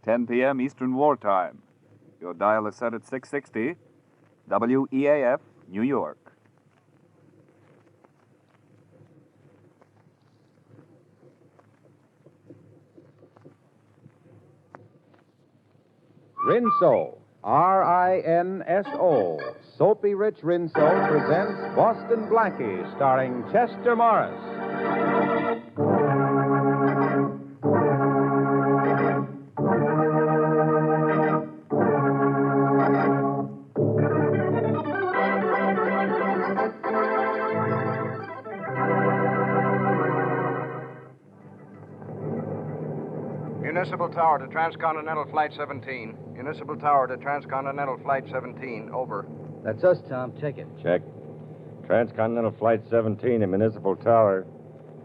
10 p.m. Eastern Wartime. Your dial is set at 660, WEAF, New York. Rinso, R-I-N-S-O, Soapy Rich Rinso presents Boston Blackie, starring Chester Morris. Municipal Tower to Transcontinental Flight 17. Municipal Tower to Transcontinental Flight 17. Over. That's us, Tom. Check it. Check. Transcontinental Flight 17 to Municipal Tower.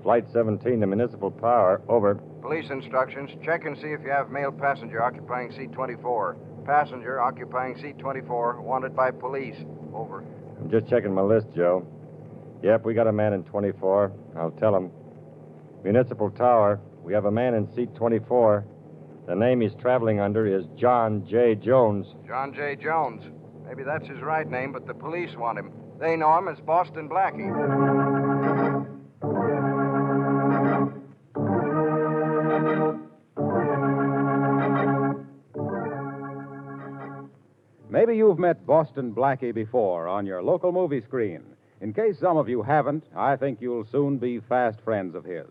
Flight 17 to Municipal Tower. Over. Police instructions. Check and see if you have male passenger occupying seat 24. Passenger occupying seat 24. Wanted by police. Over. I'm just checking my list, Joe. Yep, we got a man in 24. I'll tell him. Municipal Tower. We have a man in seat 24. The name he's traveling under is John J. Jones. John J. Jones. Maybe that's his right name, but the police want him. They know him as Boston Blackie. Maybe you've met Boston Blackie before on your local movie screen. In case some of you haven't, I think you'll soon be fast friends of his.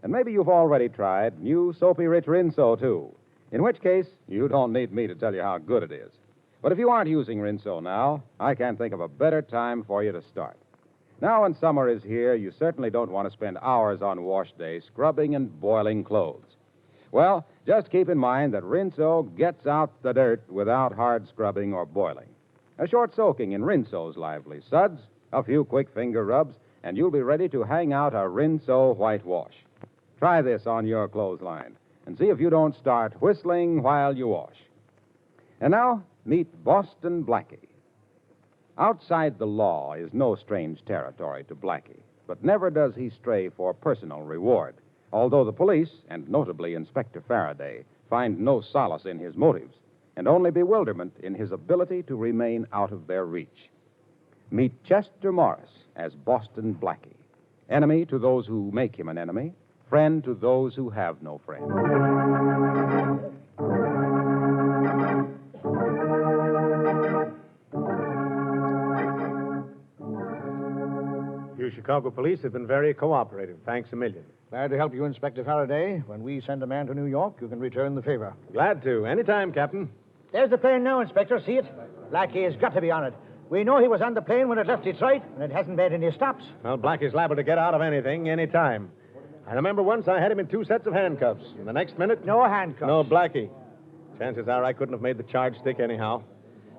And maybe you've already tried new Soapy Rich Rinso, too. In which case, you don't need me to tell you how good it is. But if you aren't using Rinso now, I can't think of a better time for you to start. Now when summer is here, you certainly don't want to spend hours on wash day scrubbing and boiling clothes. Well, just keep in mind that Rinso gets out the dirt without hard scrubbing or boiling. A short soaking in Rinso's lively suds, a few quick finger rubs, and you'll be ready to hang out a Rinso whitewash. Try this on your clothesline and see if you don't start whistling while you wash. And now, meet Boston Blackie. Outside the law is no strange territory to Blackie, but never does he stray for personal reward, although the police, and notably Inspector Faraday, find no solace in his motives and only bewilderment in his ability to remain out of their reach. Meet Chester Morris as Boston Blackie, enemy to those who make him an enemy, friend to those who have no friend. You Chicago police have been very cooperative. Thanks a million. Glad to help you, Inspector Faraday. When we send a man to New York, you can return the favor. Glad to. Anytime, Captain. There's the plane now, Inspector. See it? Blackie has got to be on it. We know he was on the plane when it left Detroit, and it hasn't made any stops. Well, Blackie's liable to get out of anything, anytime. I remember once I had him in 2 sets of handcuffs. And the next minute... No handcuffs. No Blackie. Chances are I couldn't have made the charge stick anyhow.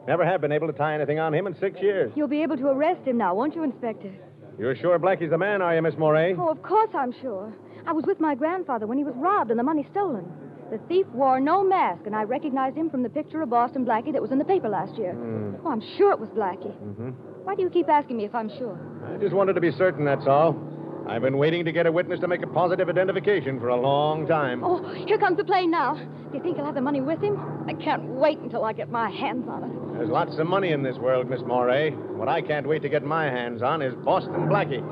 Never have been able to tie anything on him in 6 years. You'll be able to arrest him now, won't you, Inspector? You're sure Blackie's the man, are you, Miss Moray? Oh, of course I'm sure. I was with my grandfather when he was robbed and the money stolen. The thief wore no mask, and I recognized him from the picture of Boston Blackie that was in the paper last year. Oh, I'm sure it was Blackie. Mm-hmm. Why do you keep asking me if I'm sure? I just wanted to be certain, that's all. I've been waiting to get a witness to make a positive identification for a long time. Oh, here comes the plane now. Do you think he'll have the money with him? I can't wait until I get my hands on it. There's lots of money in this world, Miss Moray. What I can't wait to get my hands on is Boston Blackie.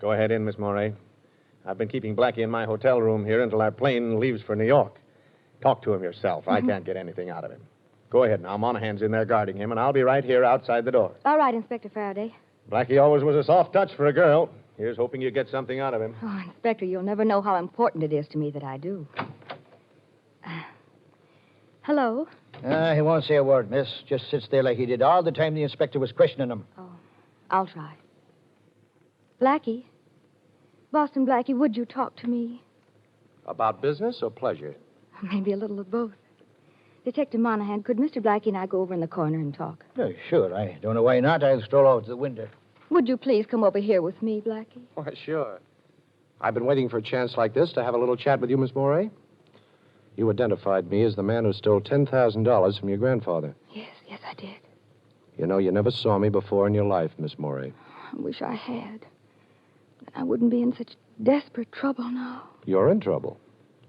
Go ahead in, Miss Moray. I've been keeping Blackie in my hotel room here until our plane leaves for New York. Talk to him yourself. I can't get anything out of him. Go ahead now. Monahan's in there guarding him, and I'll be right here outside the door. All right, Inspector Faraday. Blackie always was a soft touch for a girl. Here's hoping you get something out of him. Oh, Inspector, you'll never know how important it is to me that I do. Hello? He won't say a word, miss. Just sits there like he did all the time the inspector was questioning him. Oh, I'll try. Blackie? Boston Blackie, would you talk to me? About business or pleasure? Maybe a little of both. Detective Monahan, could Mr. Blackie and I go over in the corner and talk? Yeah, sure. I don't know why not. I'll stroll out to the window. Would you please come over here with me, Blackie? Why, sure. I've been waiting for a chance like this to have a little chat with you, Miss Moray. You identified me as the man who stole $10,000 from your grandfather. Yes, I did. You know, you never saw me before in your life, Miss Morey. I wish I had. I wouldn't be in such desperate trouble now. You're in trouble.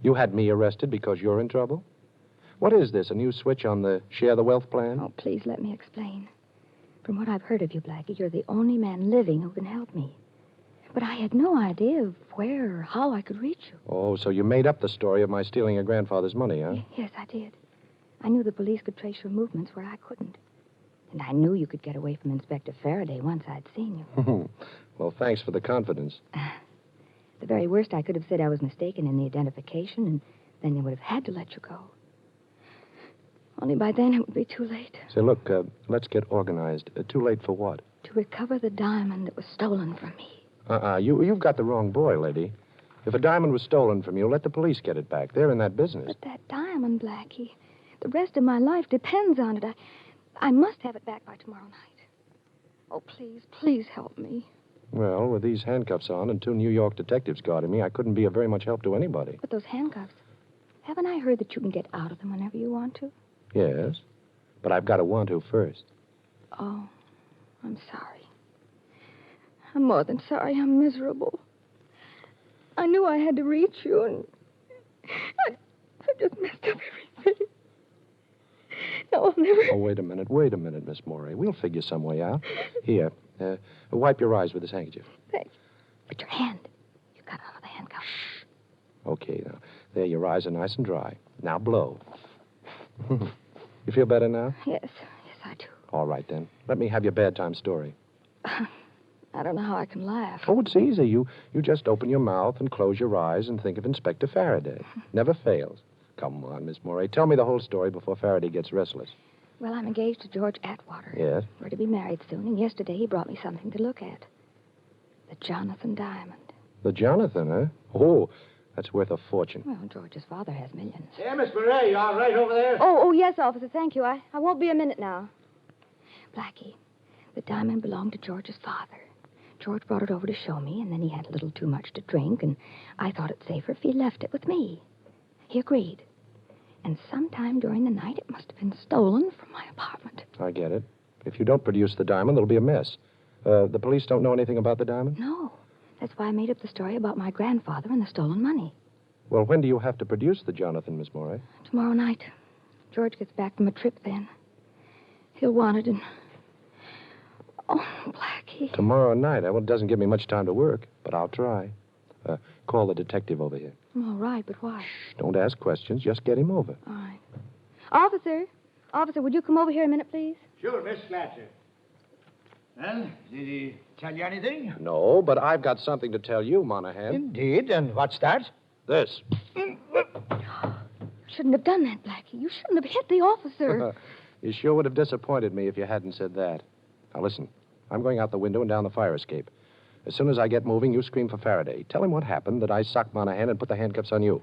You had me arrested because you're in trouble? What is this, a new switch on the share the wealth plan? Oh, please let me explain. From what I've heard of you, Blackie, you're the only man living who can help me. But I had no idea of where or how I could reach you. Oh, so you made up the story of my stealing your grandfather's money, huh? Yes, I did. I knew the police could trace your movements where I couldn't. And I knew you could get away from Inspector Faraday once I'd seen you. Well, thanks for the confidence. The very worst, I could have said I was mistaken in the identification, and then they would have had to let you go. Only by then it would be too late. Say, look, let's get organized. Too late for what? To recover the diamond that was stolen from me. You've got the wrong boy, lady. If a diamond was stolen from you, let the police get it back. They're in that business. But that diamond, Blackie, the rest of my life depends on it. I must have it back by tomorrow night. Oh, please help me. Well, with these handcuffs on and 2 New York detectives guarding me, I couldn't be of very much help to anybody. But those handcuffs, haven't I heard that you can get out of them whenever you want to? Yes, but I've got to want to first. Oh, I'm sorry. I'm more than sorry. I'm miserable. I knew I had to reach you, and I just messed up everything. Now I'll never... Oh, wait a minute, Miss Morey. We'll figure some way out. Here, wipe your eyes with this handkerchief. Thanks. But your hand, you got out of the handcuff. Okay, now, there, your eyes are nice and dry. Now blow. You feel better now? Yes, I do. All right, then. Let me have your bad time story. I don't know how I can laugh. Oh, it's easy. You just open your mouth and close your eyes and think of Inspector Faraday. Never fails. Come on, Miss Morey. Tell me the whole story before Faraday gets restless. Well, I'm engaged to George Atwater. Yes? We're to be married soon, and yesterday he brought me something to look at. The Jonathan diamond. The Jonathan, huh? Oh, that's worth a fortune. Well, George's father has millions. Yeah, Miss Murray, you all right over there? Oh, yes, officer, thank you. I won't be a minute now. Blackie, the diamond belonged to George's father. George brought it over to show me, and then he had a little too much to drink, and I thought it safer if he left it with me. He agreed. And sometime during the night, it must have been stolen from my apartment. I get it. If you don't produce the diamond, there'll be a mess. The police don't know anything about the diamond? No. That's why I made up the story about my grandfather and the stolen money. Well, when do you have to produce the Jonathan, Miss Morey? Tomorrow night. George gets back from a trip then. He'll want it, and... Oh, Blackie. Tomorrow night? Well, it doesn't give me much time to work, but I'll try. Call the detective over here. All right, but why? Shh, don't ask questions. Just get him over. All right. Officer, would you come over here a minute, please? Sure, Miss Fletcher. Well, did he tell you anything? No, but I've got something to tell you, Monahan. Indeed, and what's that? This. You shouldn't have done that, Blackie. You shouldn't have hit the officer. You sure would have disappointed me if you hadn't said that. Now, listen. I'm going out the window and down the fire escape. As soon as I get moving, you scream for Faraday. Tell him what happened, that I socked Monahan and put the handcuffs on you.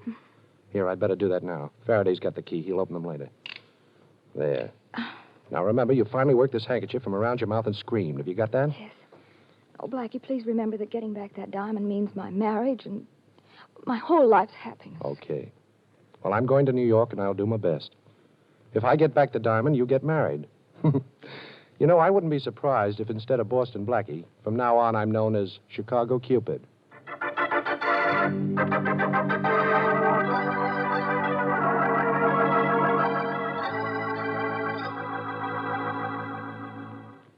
Here, I'd better do that now. Faraday's got the key. He'll open them later. There. Now, remember, you finally worked this handkerchief from around your mouth and screamed. Have you got that? Yes. Oh, Blackie, please remember that getting back that diamond means my marriage and my whole life's happiness. Okay. Well, I'm going to New York, and I'll do my best. If I get back the diamond, you get married. You know, I wouldn't be surprised if instead of Boston Blackie, from now on I'm known as Chicago Cupid.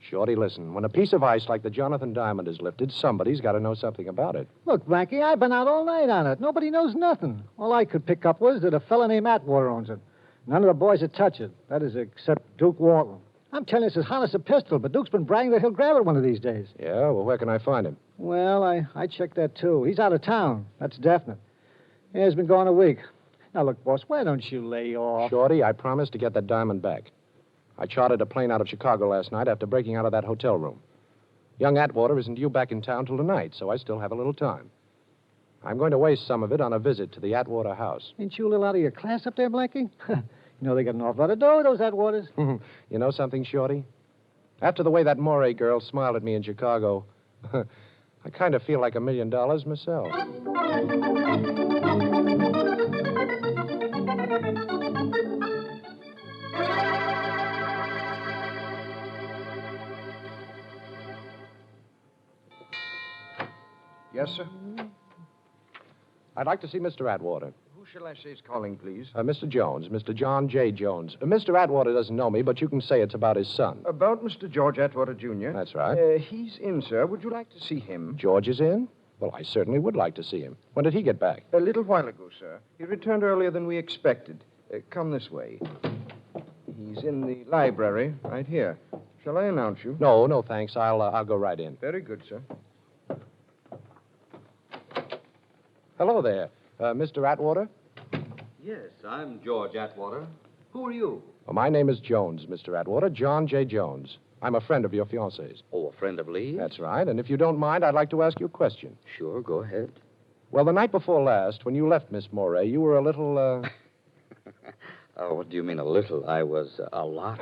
Shorty, listen. When a piece of ice like the Jonathan diamond is lifted, somebody's got to know something about it. Look, Blackie, I've been out all night on it. Nobody knows nothing. All I could pick up was that a fella named Atwater owns it. None of the boys would touch it. That is, except Duke Walton. I'm telling you, it's as hot as a pistol, but Duke's been bragging that he'll grab it one of these days. Yeah? Well, where can I find him? Well, I checked that, too. He's out of town. That's definite. Yeah, he's been gone a week. Now, look, boss, why don't you lay off? Shorty, I promised to get that diamond back. I chartered a plane out of Chicago last night after breaking out of that hotel room. Young Atwater isn't due back in town till tonight, so I still have a little time. I'm going to waste some of it on a visit to the Atwater house. Ain't you a little out of your class up there, Blackie? You know they got an awful lot of dough, those Atwaters. You know something, Shorty? After the way that Morey girl smiled at me in Chicago, I kind of feel like $1 million myself. Yes, sir? I'd like to see Mr. Atwater. Who shall I say is calling, please? Mr. Jones, Mr. John J. Jones. Mr. Atwater doesn't know me, but you can say it's about his son. About Mr. George Atwater, Jr.? That's right. He's in, sir. Would you like to see him? George is in? Well, I certainly would like to see him. When did he get back? A little while ago, sir. He returned earlier than we expected. Come this way. He's in the library, right here. Shall I announce you? No, thanks. I'll go right in. Very good, sir. Hello there. Mr. Atwater? Yes, I'm George Atwater. Who are you? Well, my name is Jones, Mr. Atwater. John J. Jones. I'm a friend of your fiancée's. Oh, a friend of Lee's? That's right. And if you don't mind, I'd like to ask you a question. Sure, go ahead. Well, the night before last, when you left Miss Moray, you were a little, Oh, what do you mean, a little? I was a lot.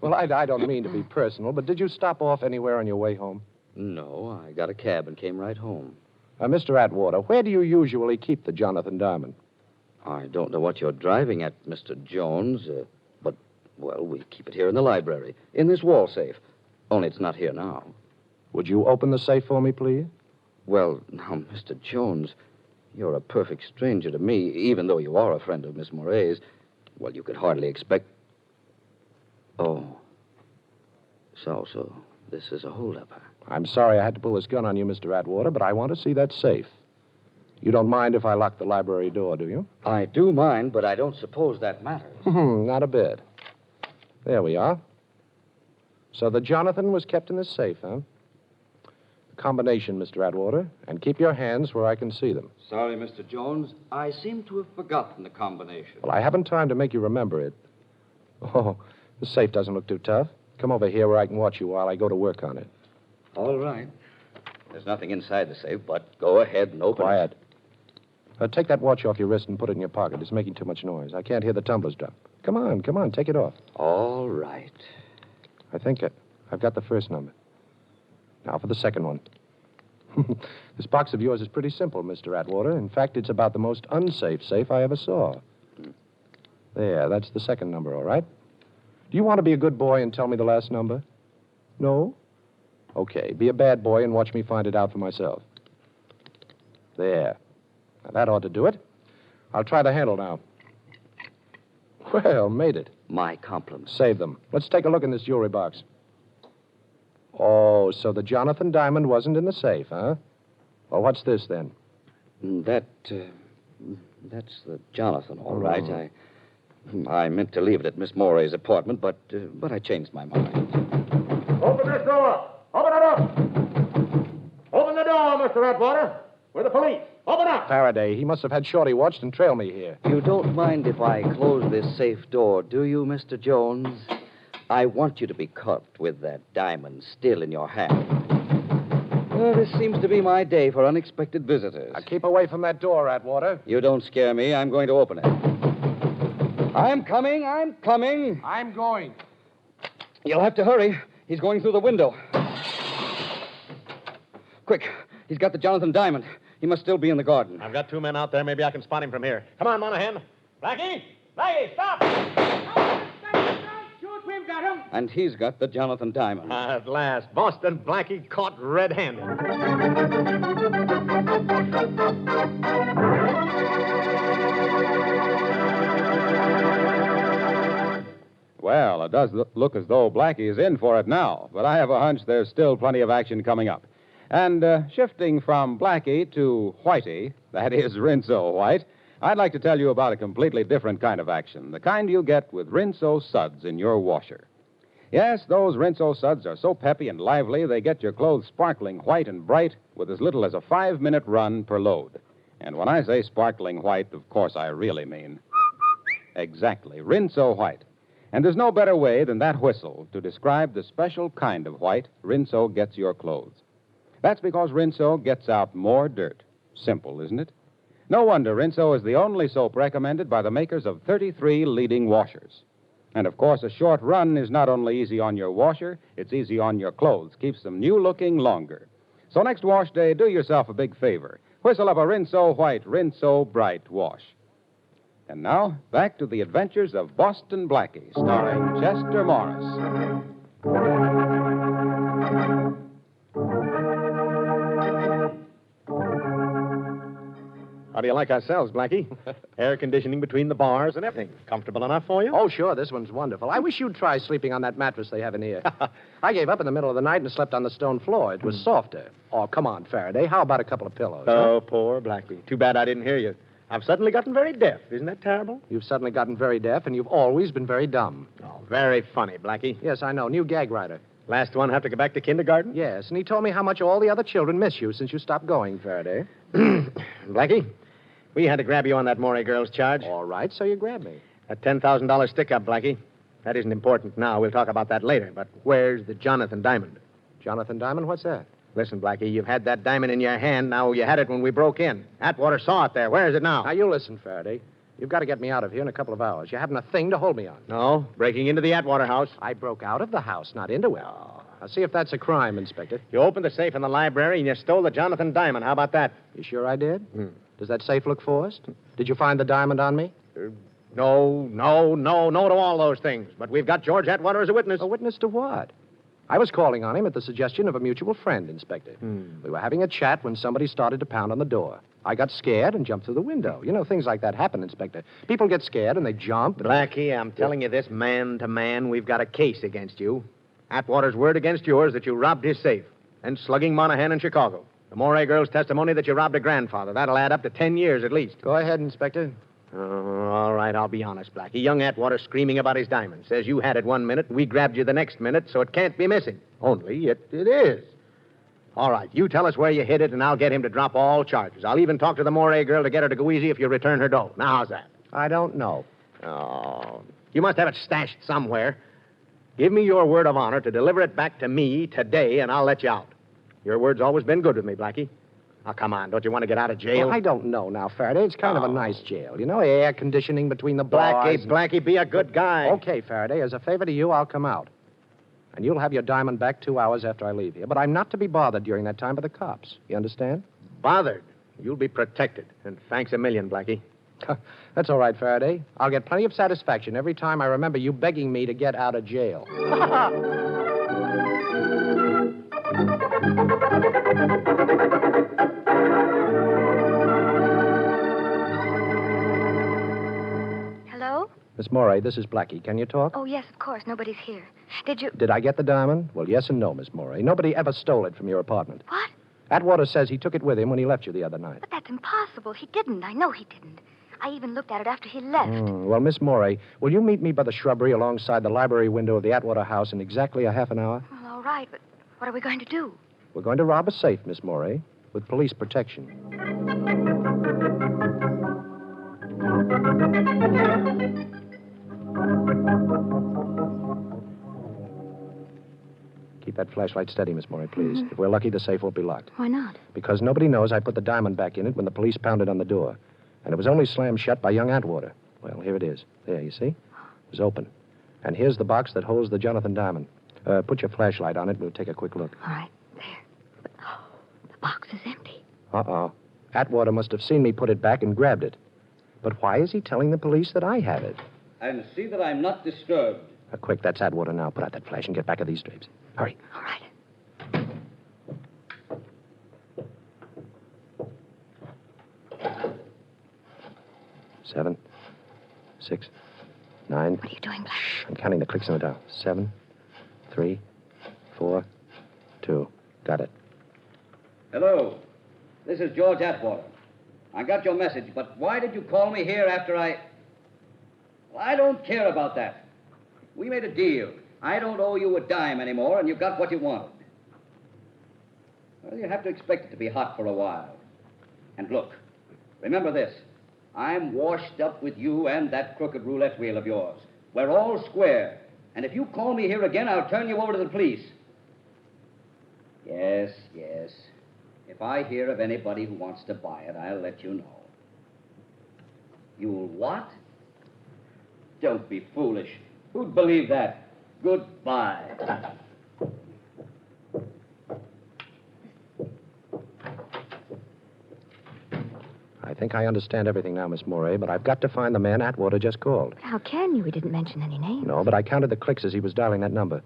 Well, I don't mean to be personal, but did you stop off anywhere on your way home? No, I got a cab and came right home. Mr. Atwater, where do you usually keep the Jonathan Diamond? I don't know what you're driving at, Mr. Jones, but, well, we keep it here in the library, in this wall safe. Only it's not here now. Would you open the safe for me, please? Well, now, Mr. Jones, you're a perfect stranger to me, even though you are a friend of Miss Moray's. Well, you could hardly expect... Oh. So, this is a holdup, huh? I'm sorry I had to pull this gun on you, Mr. Atwater, but I want to see that safe. You don't mind if I lock the library door, do you? I do mind, but I don't suppose that matters. Not a bit. There we are. So the Jonathan was kept in the safe, huh? Combination, Mr. Atwater, and keep your hands where I can see them. Sorry, Mr. Jones. I seem to have forgotten the combination. Well, I haven't time to make you remember it. Oh, the safe doesn't look too tough. Come over here where I can watch you while I go to work on it. All right. There's nothing inside the safe, but go ahead and open Quiet. Take that watch off your wrist and put it in your pocket. It's making too much noise. I can't hear the tumblers drop. Come on, take it off. All right. I think I've got the first number. Now for the second one. This box of yours is pretty simple, Mr. Atwater. In fact, it's about the most unsafe safe I ever saw. There, that's the second number, all right? Do you want to be a good boy and tell me the last number? No? Okay, be a bad boy and watch me find it out for myself. There. Now, that ought to do it. I'll try the handle now. Well, made it. My compliments. Save them. Let's take a look in this jewelry box. Oh, so the Jonathan Diamond wasn't in the safe, huh? Well, what's this, then? That's the Jonathan, all right. I meant to leave it at Miss Moray's apartment, but I changed my mind. Open this door. Open it up. Open the door, Mr. Atwater. We're the police. Open up. Faraday, he must have had Shorty watched and trailed me here. You don't mind if I close this safe door, do you, Mr. Jones? I want you to be caught with that diamond still in your hand. Well, this seems to be my day for unexpected visitors. Now, keep away from that door, Atwater. You don't scare me. I'm going to open it. I'm coming. I'm going. You'll have to hurry. He's going through the window. Quick. He's got the Jonathan Diamond. He must still be in the garden. I've got 2 men out there. Maybe I can spot him from here. Come on, Monahan. Blackie! Blackie, stop! Shoot, we've got him. And he's got the Jonathan Diamond. At last. Boston Blackie caught red-handed. Well, it does look as though Blackie is in for it now, but I have a hunch there's still plenty of action coming up. And shifting from Blackie to Whitey, that is Rinso White, I'd like to tell you about a completely different kind of action, the kind you get with Rinso suds in your washer. Yes, those Rinso suds are so peppy and lively, they get your clothes sparkling white and bright with as little as a 5-minute run per load. And when I say sparkling white, of course I really mean exactly, Rinso White. And there's no better way than that whistle to describe the special kind of white Rinso gets your clothes. That's because Rinso gets out more dirt. Simple, isn't it? No wonder Rinso is the only soap recommended by the makers of 33 leading washers. And, of course, a short run is not only easy on your washer, it's easy on your clothes. Keeps them new-looking longer. So next wash day, do yourself a big favor. Whistle up a Rinso White, Rinso Bright wash. And now, back to the adventures of Boston Blackie, starring Chester Morris. How do you like ourselves, Blackie? Air conditioning between the bars and everything. Comfortable enough for you? Oh, sure, this one's wonderful. I wish you'd try sleeping on that mattress they have in here. I gave up in the middle of the night and slept on the stone floor. It was softer. Oh, come on, Faraday. How about a couple of pillows? Oh, poor Blackie. Too bad I didn't hear you. I've suddenly gotten very deaf. Isn't that terrible? You've suddenly gotten very deaf, and you've always been very dumb. Oh, very funny, Blackie. Yes, I know. New gag writer. Last one have to go back to kindergarten? Yes, and he told me how much all the other children miss you since you stopped going, Faraday. Blackie, we had to grab you on that Morey girl's charge. All right, so you grabbed me. That $10,000 stick-up, Blackie. That isn't important now. We'll talk about that later. But where's the Jonathan diamond? Jonathan Diamond, what's that? Listen, Blackie, you've had that diamond in your hand. Now you had it when we broke in. Atwater saw it there. Where is it now? Now, you listen, Faraday. You've got to get me out of here in a couple of hours. You haven't a thing to hold me on. No, breaking into the Atwater house. I broke out of the house, not into it. Now, see if that's a crime, Inspector. You opened the safe in the library and you stole the Jonathan diamond. How about that? You sure I did? Does that safe look forced? Did you find the diamond on me? No to all those things. But we've got George Atwater as a witness. A witness to what? I was calling on him at the suggestion of a mutual friend, Inspector. We were having a chat when somebody started to pound on the door. I got scared and jumped through the window. You know, things like that happen, Inspector. People get scared and they jump. Blackie, I'm telling you this, man to man, we've got a case against you. Atwater's word against yours that you robbed his safe. And slugging Monahan in Chicago. The Morey girl's testimony that you robbed her grandfather. That'll add up to 10 years at least. Go ahead, Inspector. All right, I'll be honest, Blackie. Young Atwater screaming about his diamond. Says you had it 1 minute, and we grabbed you the next minute, so it can't be missing. Only it is. All right, you tell us where you hid it, and I'll get him to drop all charges. I'll even talk to the Morey girl to get her to go easy if you return her dough. Now, how's that? I don't know. Oh, you must have it stashed somewhere. Give me your word of honor to deliver it back to me today, and I'll let you out. Your word's always been good with me, Blackie. Now, come on. Don't you want to get out of jail? Well, I don't know now, Faraday. It's kind of a nice jail. You know, air conditioning between the bars. Blackie, be a good guy. Okay, Faraday. As a favor to you, I'll come out. And you'll have your diamond back 2 hours after I leave here. But I'm not to be bothered during that time by the cops. You understand? Bothered? You'll be protected. And thanks a million, Blackie. That's all right, Faraday. I'll get plenty of satisfaction every time I remember you begging me to get out of jail. Hello? Miss Morey, this is Blackie. Can you talk? Oh, yes, of course. Nobody's here. Did you... Did I get the diamond? Well, yes and no, Miss Morey. Nobody ever stole it from your apartment. What? Atwater says he took it with him when he left you the other night. But that's impossible. He didn't. I know he didn't. I even looked at it after he left. Well, Miss Morey, will you meet me by the shrubbery alongside the library window of the Atwater house in exactly a half an hour? Well, all right, but what are we going to do? We're going to rob a safe, Miss Morey, with police protection. Keep that flashlight steady, Miss Morey, please. If we're lucky, the safe won't be locked. Why not? Because nobody knows I put the diamond back in it when the police pounded on the door. And it was only slammed shut by young Atwater. Well, here it is. There, you see? It was open. And here's the box that holds the Jonathan diamond. Put your flashlight on it and we'll take a quick look. All right, there. But, the box is empty. Uh-oh. Atwater must have seen me put it back and grabbed it. But why is he telling the police that I have it? And see that I'm not disturbed. Quick, that's Atwater now. Put out that flash and get back of these drapes. Hurry. All right. 7, 6, 9. What are you doing, Black? I'm counting the clicks on the dial. 7, 3, 4, 2. Got it. Hello. This is George Atwater. I got your message, but why did you call me here after I... Well, I don't care about that. We made a deal. I don't owe you a dime anymore, and you got what you wanted. Well, you have to expect it to be hot for a while. And look, remember this. I'm washed up with you and that crooked roulette wheel of yours. We're all square. And if you call me here again, I'll turn you over to the police. Yes. If I hear of anybody who wants to buy it, I'll let you know. You'll what? Don't be foolish. Who'd believe that? Goodbye. I think I understand everything now, Miss Morey, but I've got to find the man Atwater just called. How can you? He didn't mention any names. No, but I counted the clicks as he was dialing that number.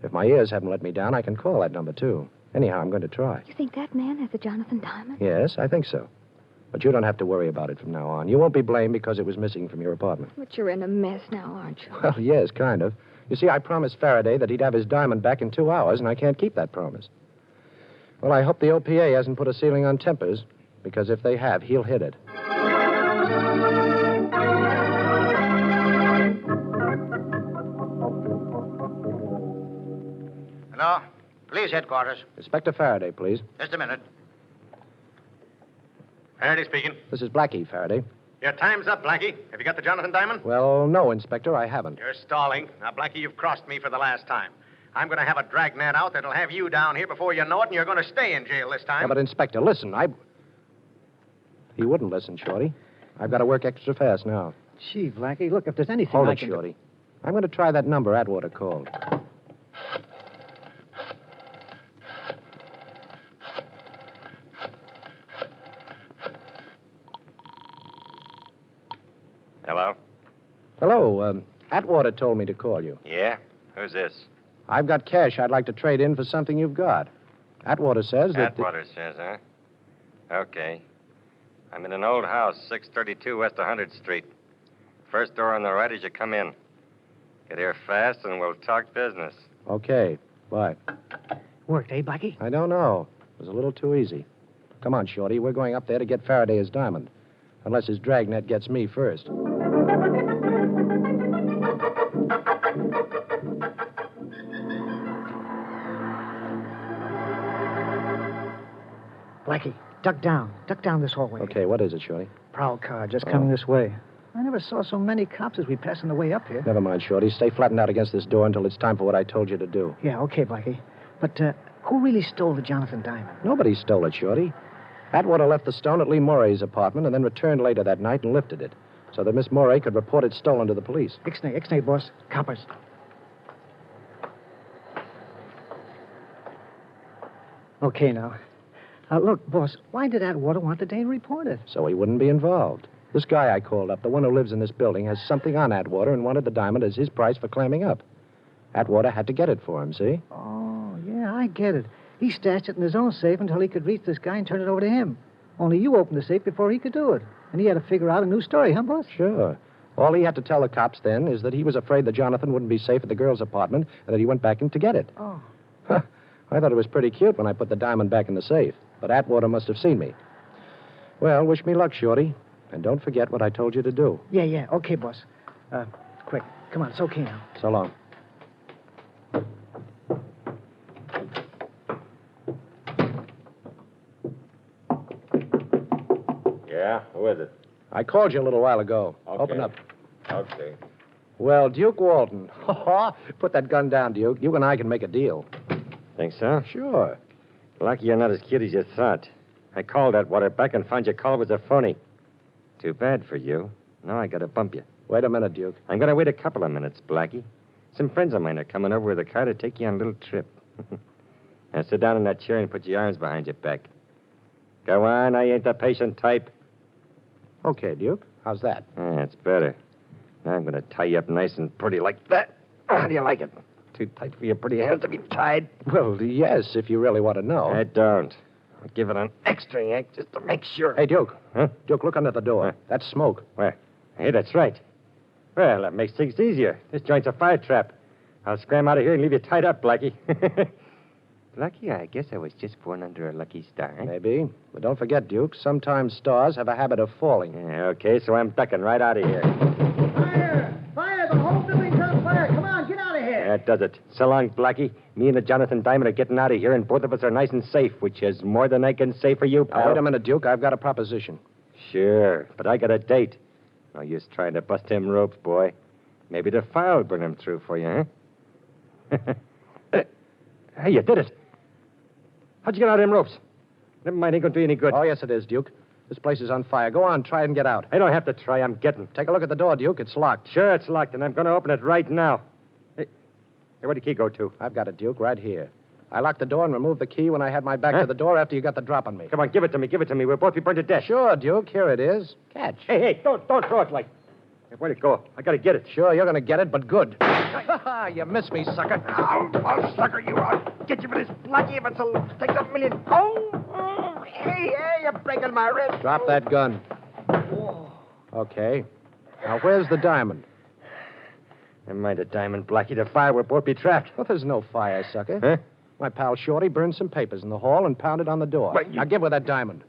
If my ears haven't let me down, I can call that number, too. Anyhow, I'm going to try. You think that man has the Jonathan diamond? Yes, I think so. But you don't have to worry about it from now on. You won't be blamed because it was missing from your apartment. But you're in a mess now, aren't you? Well, yes, kind of. You see, I promised Faraday that he'd have his diamond back in 2 hours, and I can't keep that promise. Well, I hope the OPA hasn't put a ceiling on tempers, because if they have, he'll hit it. Hello? Police headquarters. Inspector Faraday, please. Just a minute. Faraday speaking. This is Blackie, Faraday. Your time's up, Blackie. Have you got the Jonathan Diamond? Well, no, Inspector, I haven't. You're stalling. Now, Blackie, you've crossed me for the last time. I'm going to have a dragnet out that'll have you down here before you know it, and you're going to stay in jail this time. Yeah, but, Inspector, listen, He wouldn't listen, Shorty. I've got to work extra fast now. Gee, Blackie, look, if there's anything Hold I it, can Shorty. I'm going to try that number Atwater called. Hello? Hello, Atwater told me to call you. Yeah? Who's this? I've got cash I'd like to trade in for something you've got. Atwater says that... Atwater says, huh? Okay. I'm in an old house, 632 West 100th Street. First door on the right as you come in. Get here fast and we'll talk business. Okay, bye. Worked, eh, Blackie? I don't know. It was a little too easy. Come on, Shorty. We're going up there to get Faraday his diamond. Unless his dragnet gets me first. Blackie, duck down. Duck down this hallway. Okay, what is it, Shorty? Prowl car, just coming this way. I never saw so many cops as we pass on the way up here. Never mind, Shorty. Stay flattened out against this door until it's time for what I told you to do. Yeah, okay, Blackie. But who really stole the Jonathan Diamond? Nobody stole it, Shorty. Atwater left the stone at Lee Morey's apartment and then returned later that night and lifted it so that Miss Morey could report it stolen to the police. Ixnay, boss. Coppers. Okay, now. Look, boss, why did Atwater want the Dane reported? So he wouldn't be involved. This guy I called up, the one who lives in this building, has something on Atwater and wanted the diamond as his price for clamming up. Atwater had to get it for him, see? Oh, yeah, I get it. He stashed it in his own safe until he could reach this guy and turn it over to him. Only you opened the safe before he could do it. And he had to figure out a new story, huh, boss? Sure. All he had to tell the cops then is that he was afraid that Jonathan wouldn't be safe at the girl's apartment and that he went back in to get it. Oh. Huh. I thought it was pretty cute when I put the diamond back in the safe. But Atwater must have seen me. Well, wish me luck, Shorty. And don't forget what I told you to do. Yeah. Okay, boss. Quick. Come on, it's okay now. So long. Yeah? Who is it? I called you a little while ago. Okay. Open up. Okay. Well, Duke Walton. Put that gun down, Duke. You and I can make a deal. Think so? Sure. Lucky you're not as cute as you thought. I called Atwater back and found your call was a phony. Too bad for you. Now I gotta bump you. Wait a minute, Duke. I'm gonna wait a couple of minutes, Blackie. Some friends of mine are coming over with a car to take you on a little trip. Now sit down in that chair and put your arms behind your back. Go on, I ain't the patient type. Okay, Duke. How's that? That's better. Now I'm gonna tie you up nice and pretty like that. How do you like it? Too tight for your pretty hands to be tied? Well, yes, if you really want to know. I don't. I'll give it an extra yank just to make sure. Hey, Duke. Huh? Duke, look under the door. Huh? That's smoke. Where? Hey, that's right. Well, that makes things easier. This joint's a fire trap. I'll scram out of here and leave you tied up, Blackie. Lucky, I guess I was just born under a lucky star. Maybe. But don't forget, Duke, sometimes stars have a habit of falling. Yeah, okay, so I'm ducking right out of here. Fire! Fire! The whole building's on fire! Come on, get out of here! That does it. So long, Blackie. Me and the Jonathan Diamond are getting out of here, and both of us are nice and safe, which is more than I can say for you, pal. Now, wait a minute, Duke. I've got a proposition. Sure, but I got a date. No use trying to bust him ropes, boy. Maybe the file will bring him through for you, huh? Hey, you did it. How'd you get out of them ropes? Never mind, ain't gonna do you any good. Oh, yes, it is, Duke. This place is on fire. Go on, try and get out. I don't have to try, I'm getting. Take a look at the door, Duke. It's locked. Sure, it's locked, and I'm gonna open it right now. Hey, where'd the key go to? I've got it, Duke, right here. I locked the door and removed the key when I had my back to the door after you got the drop on me. Come on, give it to me. We'll both be burned to death. Sure, Duke. Here it is. Catch. Hey, don't throw it like... Hey, where'd it go? I gotta get it. Sure, you're going to get it, but good. You missed me, sucker. I'll sucker you. I'll get you for this, Blackie, if it's a... Take a million. Oh! Hey, you're breaking my wrist. Drop that gun. Okay. Now, where's the diamond? Never mind the diamond, Blackie. The fire will both be trapped. Well, there's no fire, sucker. Huh? My pal Shorty burned some papers in the hall and pounded on the door. But you- Now, give her that diamond.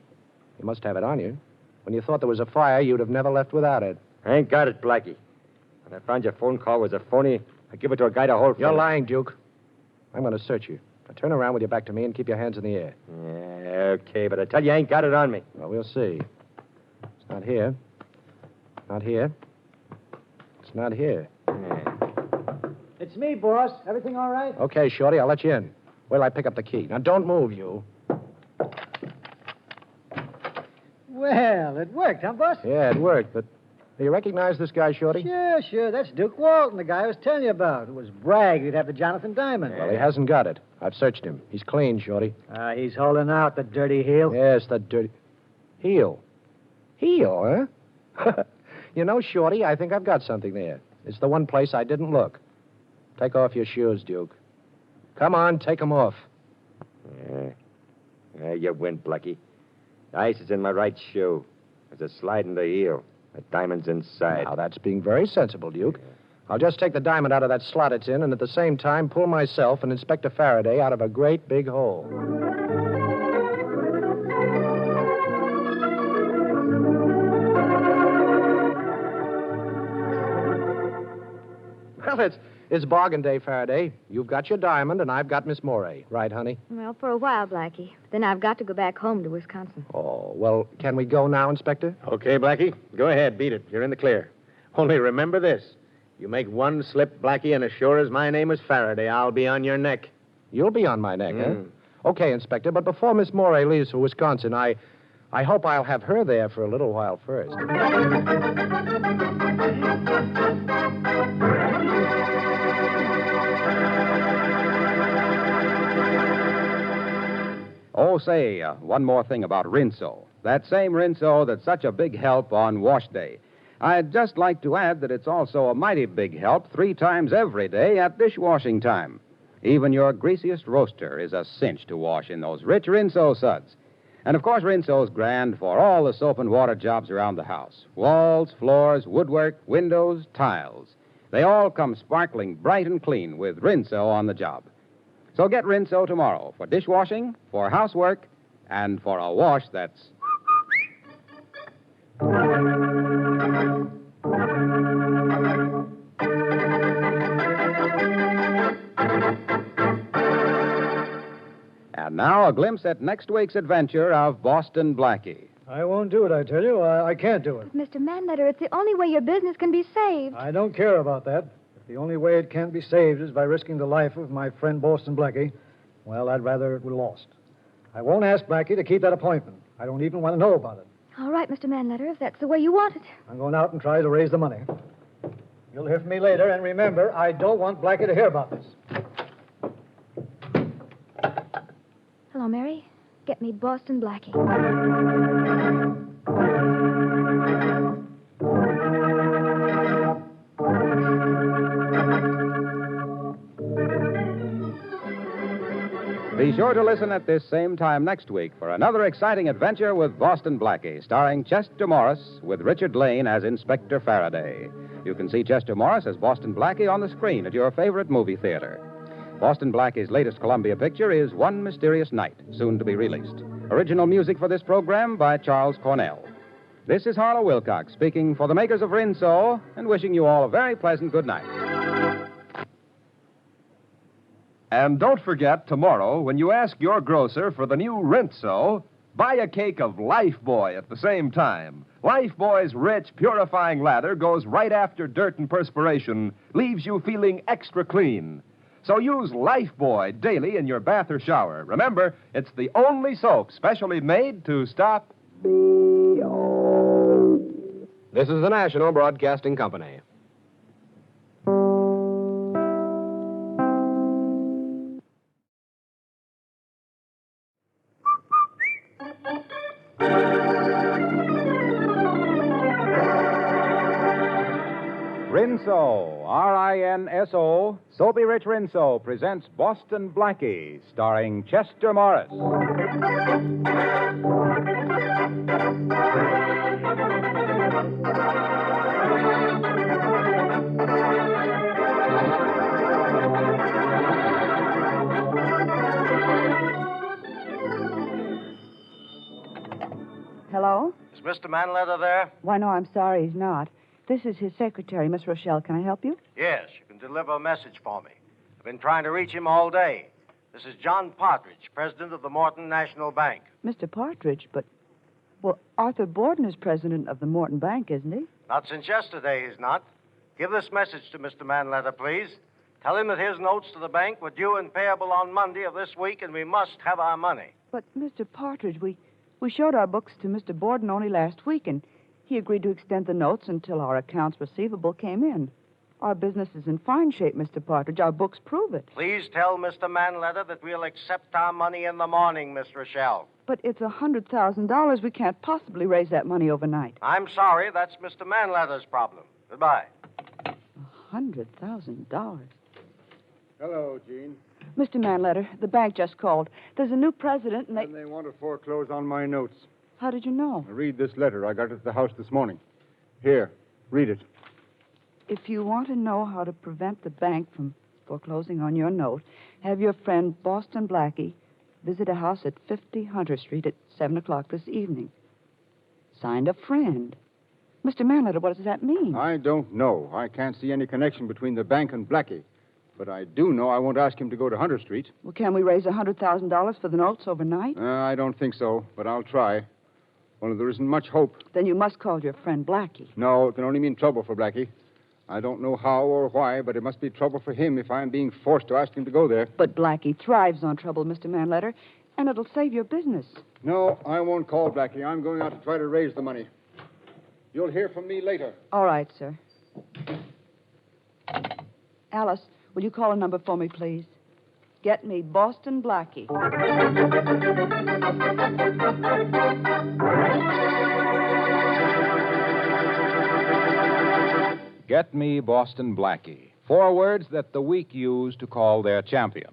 You must have it on you. When you thought there was a fire, you'd have never left without it. I ain't got it, Blackie. When I found your phone call was a phony, I give it to a guy to hold for You're me. lying, Duke. I'm going to search you. Now, turn around with your back to me and keep your hands in the air. Yeah, okay, but I tell you, I ain't got it on me. Well, we'll see. It's not here. Not here. It's not here. It's me, boss. Everything all right? Okay, Shorty, I'll let you in. Wait till I pick up the key. Now, don't move, you. Well, it worked, huh, boss? Yeah, it worked, but do you recognize this guy, Shorty? Sure. That's Duke Walton, the guy I was telling you about. It was brag he'd have the Jonathan Diamond. Well, he hasn't got it. I've searched him. He's clean, Shorty. He's holding out, the dirty heel. Yes, the dirty... Heel. Heel, huh? You know, Shorty, I think I've got something there. It's the one place I didn't look. Take off your shoes, Duke. Come on, take them off. Yeah, you win, Blackie. The ice is in my right shoe. There's a slide in the heel. The diamond's inside. Now, that's being very sensible, Duke. I'll just take the diamond out of that slot it's in and at the same time pull myself and Inspector Faraday out of a great big hole. Well, it's bargain day, Faraday. You've got your diamond, and I've got Miss Morey. Right, honey? Well, for a while, Blackie. Then I've got to go back home to Wisconsin. Oh, well, can we go now, Inspector? Okay, Blackie. Go ahead. Beat it. You're in the clear. Only remember this. You make one slip, Blackie, and as sure as my name is Faraday, I'll be on your neck. You'll be on my neck, huh? Okay, Inspector, but before Miss Morey leaves for Wisconsin, I hope I'll have her there for a little while first. Oh, say, one more thing about Rinso. That same Rinso that's such a big help on wash day. I'd just like to add that it's also a mighty big help 3 times every day at dishwashing time. Even your greasiest roaster is a cinch to wash in those rich Rinso suds. And, of course, Rinso's grand for all the soap and water jobs around the house. Walls, floors, woodwork, windows, tiles. They all come sparkling bright and clean with Rinso on the job. So get Rinso tomorrow for dishwashing, for housework, and for a wash that's... And now a glimpse at next week's adventure of Boston Blackie. I won't do it, I tell you. I can't do it. Mr. Manletter, it's the only way your business can be saved. I don't care about that. If the only way it can be saved is by risking the life of my friend Boston Blackie, well, I'd rather it were lost. I won't ask Blackie to keep that appointment. I don't even want to know about it. All right, Mr. Manletter, if that's the way you want it. I'm going out and try to raise the money. You'll hear from me later, and remember, I don't want Blackie to hear about this. Hello, Mary. Get me Boston Blackie. Be sure to listen at this same time next week for another exciting adventure with Boston Blackie, starring Chester Morris with Richard Lane as Inspector Faraday. You can see Chester Morris as Boston Blackie on the screen at your favorite movie theater. Boston Blackie's latest Columbia picture is One Mysterious Night, soon to be released. Original music for this program by Charles Cornell. This is Harlow Wilcox speaking for the makers of Rinso and wishing you all a very pleasant good night. And don't forget, tomorrow, when you ask your grocer for the new Rinso, buy a cake of Lifebuoy at the same time. Lifebuoy's rich, purifying lather goes right after dirt and perspiration, leaves you feeling extra clean. So use Lifebuoy daily in your bath or shower. Remember, it's the only soap specially made to stop... This is the National Broadcasting Company. Rinso, R-I-N-S-O, Soapy Rich Rinso presents Boston Blackie, starring Chester Morris. Hello? Is Mr. Manletter there? Why, no, I'm sorry he's not. This is his secretary, Miss Rochelle. Can I help you? Yes, you can deliver a message for me. I've been trying to reach him all day. This is John Partridge, president of the Morton National Bank. Mr. Partridge, but... Well, Arthur Borden is president of the Morton Bank, isn't he? Not since yesterday, he's not. Give this message to Mr. Manletter, please. Tell him that his notes to the bank were due and payable on Monday of this week, and we must have our money. But, Mr. Partridge, we showed our books to Mr. Borden only last week, and he agreed to extend the notes until our accounts receivable came in. Our business is in fine shape, Mr. Partridge. Our books prove it. Please tell Mr. Manletter that we'll accept our money in the morning, Miss Rochelle. But it's $100,000. We can't possibly raise that money overnight. I'm sorry, that's Mr. Manletter's problem. Goodbye. $100,000. Hello, Gene. Mr. Manletter, the bank just called. There's a new president, and they want to foreclose on my notes. How did you know? Read this letter. I got it at the house this morning. Here, read it. If you want to know how to prevent the bank from foreclosing on your note, have your friend Boston Blackie visit a house at 50 Hunter Street at 7 o'clock this evening. Signed, a friend. Mr. Manletter, what does that mean? I don't know. I can't see any connection between the bank and Blackie. But I do know I won't ask him to go to Hunter Street. Well, can we raise $100,000 for the notes overnight? I don't think so, but I'll try. Only there isn't much hope. Then you must call your friend Blackie. No, it can only mean trouble for Blackie. I don't know how or why, but it must be trouble for him if I'm being forced to ask him to go there. But Blackie thrives on trouble, Mr. Manletter, and it'll save your business. No, I won't call Blackie. I'm going out to try to raise the money. You'll hear from me later. All right, sir. Alice, will you call a number for me, please? Get me Boston Blackie. Get me Boston Blackie. 4 words that the weak use to call their champion.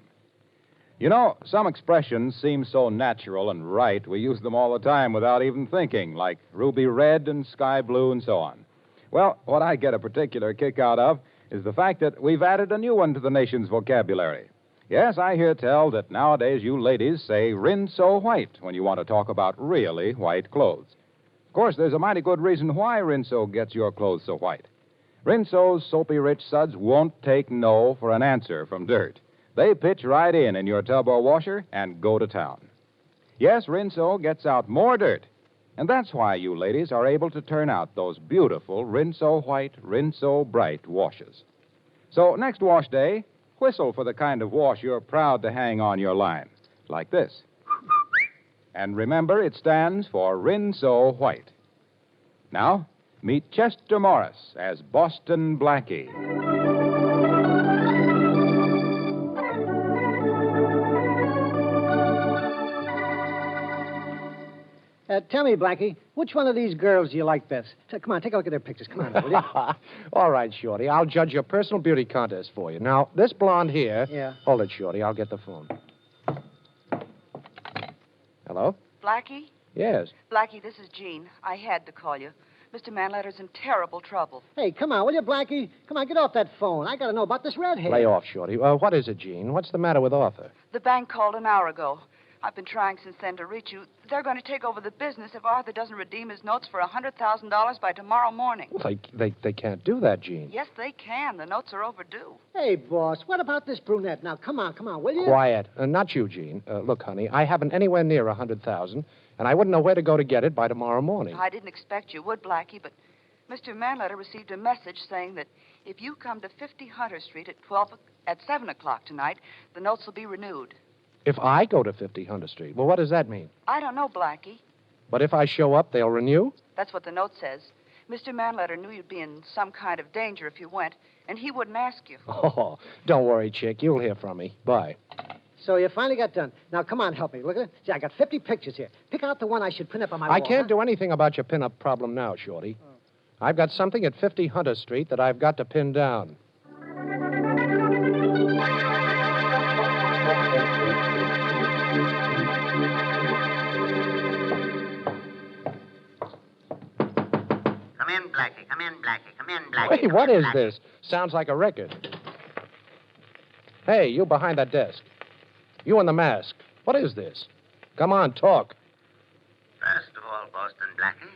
You know, some expressions seem so natural and right, we use them all the time without even thinking, like ruby red and sky blue and so on. Well, what I get a particular kick out of is the fact that we've added a new one to the nation's vocabulary. Yes, I hear tell that nowadays you ladies say Rinso white when you want to talk about really white clothes. Of course, there's a mighty good reason why Rinso gets your clothes so white. Rinso's soapy rich suds won't take no for an answer from dirt. They pitch right in your tub or washer and go to town. Yes, Rinso gets out more dirt. And that's why you ladies are able to turn out those beautiful Rinso white, Rinso bright washes. So next wash day, whistle for the kind of wash you're proud to hang on your line. Like this. And remember, it stands for Rinso White. Now, meet Chester Morris as Boston Blackie. Tell me, Blackie, which one of these girls do you like best? Come on, take a look at their pictures. Come on, will you? All right, Shorty. I'll judge your personal beauty contest for you. Now, this blonde here... Yeah. Hold it, Shorty. I'll get the phone. Hello? Blackie? Yes. Blackie, this is Jean. I had to call you. Mr. Manletter's in terrible trouble. Hey, come on, will you, Blackie? Come on, get off that phone. I got to know about this redhead. Lay off, Shorty. What is it, Jean? What's the matter with Arthur? The bank called an hour ago. I've been trying since then to reach you. They're going to take over the business if Arthur doesn't redeem his notes for $100,000 by tomorrow morning. Well, they can't do that, Jean. Yes, they can. The notes are overdue. Hey, boss, what about this brunette? Now, come on, will you? Quiet. Not you, Jean. Look, honey, I haven't anywhere near $100,000, and I wouldn't know where to go to get it by tomorrow morning. I didn't expect you would, Blackie, but Mr. Manletter received a message saying that if you come to 50 Hunter Street at 7 o'clock tonight, the notes will be renewed. If I go to 50 Hunter Street, well, what does that mean? I don't know, Blackie. But if I show up, they'll renew? That's what the note says. Mr. Manletter knew you'd be in some kind of danger if you went, and he wouldn't ask you. Oh, don't worry, chick. You'll hear from me. Bye. So you finally got done. Now, come on, help me. Look at it. See, I got 50 pictures here. Pick out the one I should print up on my wall. I can't do anything about your pin-up problem now, Shorty. I've got something at 50 Hunter Street that I've got to pin down. Come in, Blackie. Come in, Blackie. Come in, Blackie. Wait, what is this? Sounds like a record. Hey, you behind that desk. You in the mask. What is this? Come on, talk. First of all, Boston Blackie,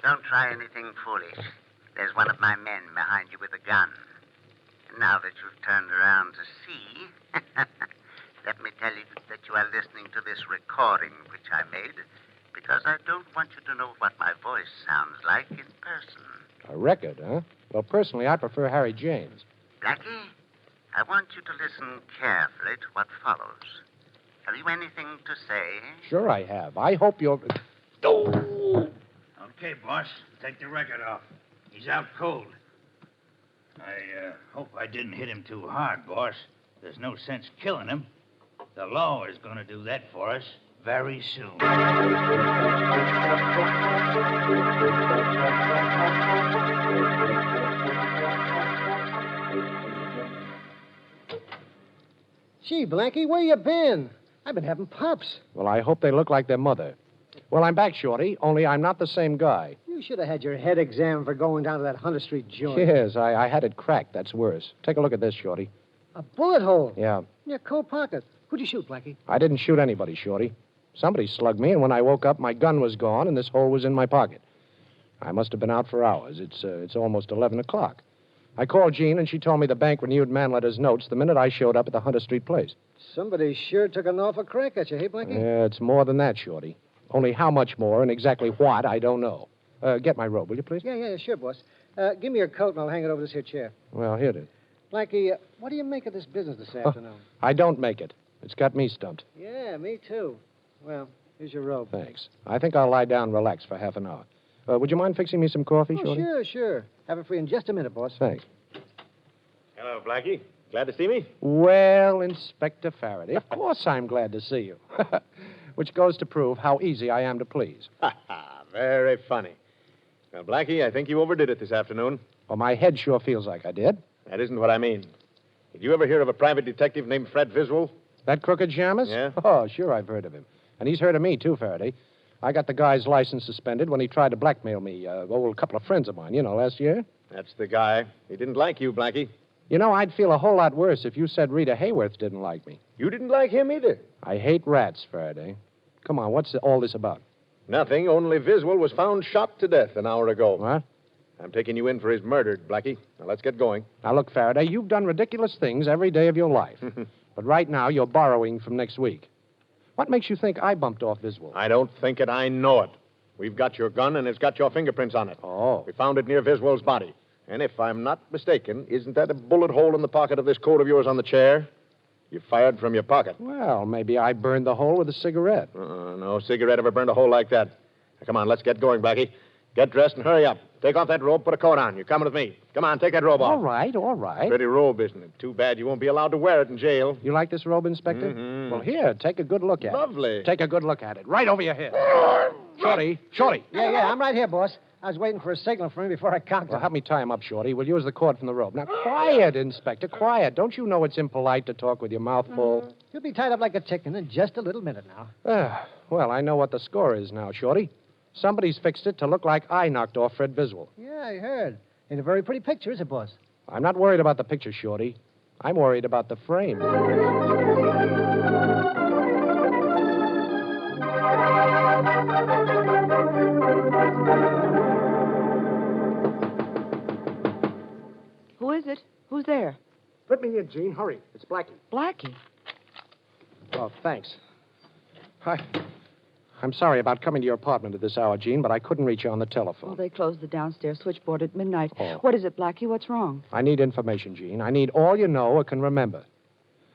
don't try anything foolish. There's one of my men behind you with a gun. And now that you've turned around to see, let me tell you that you are listening to this recording which I made, because I don't want you to know what my voice sounds like in person. A record, huh? Well, personally, I prefer Harry James. Blackie, I want you to listen carefully to what follows. Have you anything to say? Sure I have. I hope you'll... Oh! Okay, boss. Take the record off. He's out cold. I hope I didn't hit him too hard, boss. There's no sense killing him. The law is going to do that for us very soon. Gee, Blackie, where you been? I've been having pups. Well, I hope they look like their mother. Well, I'm back, Shorty, only I'm not the same guy. You should have had your head examined for going down to that Hunter Street joint. Yes, I had it cracked. That's worse. Take a look at this, Shorty. A bullet hole? Yeah. In your coat pocket. Who'd you shoot, Blackie? I didn't shoot anybody, Shorty. Somebody slugged me, and when I woke up, my gun was gone, and this hole was in my pocket. I must have been out for hours. It's almost 11 o'clock. I called Jean, and she told me the bank renewed Manletter's notes the minute I showed up at the Hunter Street place. Somebody sure took an awful crack at you, hey, Blackie? Yeah, it's more than that, Shorty. Only how much more and exactly what, I don't know. Get my robe, will you, please? Yeah, sure, boss. Give me your coat, and I'll hang it over this here chair. Well, here it is. Blackie, what do you make of this business this afternoon? I don't make it. It's got me stumped. Yeah, me too. Well, here's your robe. Thanks. I think I'll lie down and relax for half an hour. Would you mind fixing me some coffee, Shorty? Sure. Have it free in just a minute, boss. Thanks. Hello, Blackie. Glad to see me? Well, Inspector Faraday, of course I'm glad to see you. Which goes to prove how easy I am to please. Very funny. Well, Blackie, I think you overdid it this afternoon. Well, my head sure feels like I did. That isn't what I mean. Did you ever hear of a private detective named Fred Viswell? That crooked Shamus? Yeah? Oh, sure, I've heard of him. And he's heard of me, too, Faraday. I got the guy's license suspended when he tried to blackmail me. A couple of friends of mine, last year. That's the guy. He didn't like you, Blackie. I'd feel a whole lot worse if you said Rita Hayworth didn't like me. You didn't like him either. I hate rats, Faraday. Come on, what's all this about? Nothing, only Viswell was found shot to death an hour ago. What? I'm taking you in for his murder, Blackie. Now, let's get going. Now, look, Faraday, you've done ridiculous things every day of your life. But right now, you're borrowing from next week. What makes you think I bumped off Viswell? I don't think it. I know it. We've got your gun, and it's got your fingerprints on it. Oh. We found it near Viswell's body. And if I'm not mistaken, isn't that a bullet hole in the pocket of this coat of yours on the chair? You fired from your pocket. Well, maybe I burned the hole with a cigarette. No cigarette ever burned a hole like that. Now, come on, let's get going, Blackie. Get dressed and hurry up. Take off that robe, put a coat on. You're coming with me. Come on, take that robe off. All right. Pretty robe, isn't it? Too bad you won't be allowed to wear it in jail. You like this robe, Inspector? Mm-hmm. Well, here, take a good look at it. Lovely. Take a good look at it. Right over your head. Shorty. Yeah, I'm right here, boss. I was waiting for a signal from him before I cocked Well, him. help me tie him up, Shorty. We'll use the cord from the rope. Now, quiet, Inspector, quiet. Don't you know it's impolite to talk with your mouth full? You'll be tied up like a chicken in just a little minute now. Well, I know what the score is now, Shorty. Somebody's fixed it to look like I knocked off Fred Viswell. Yeah, I heard. Ain't a very pretty picture, is it, boss? I'm not worried about the picture, Shorty. I'm worried about the frame. Who is it? Who's there? Let me in, Jean. Hurry. It's Blackie. Blackie. Oh, thanks. I'm sorry about coming to your apartment at this hour, Jean, but I couldn't reach you on the telephone. Well, they closed the downstairs switchboard at midnight. Oh. What is it, Blackie? What's wrong? I need information, Jean. I need all you know or can remember.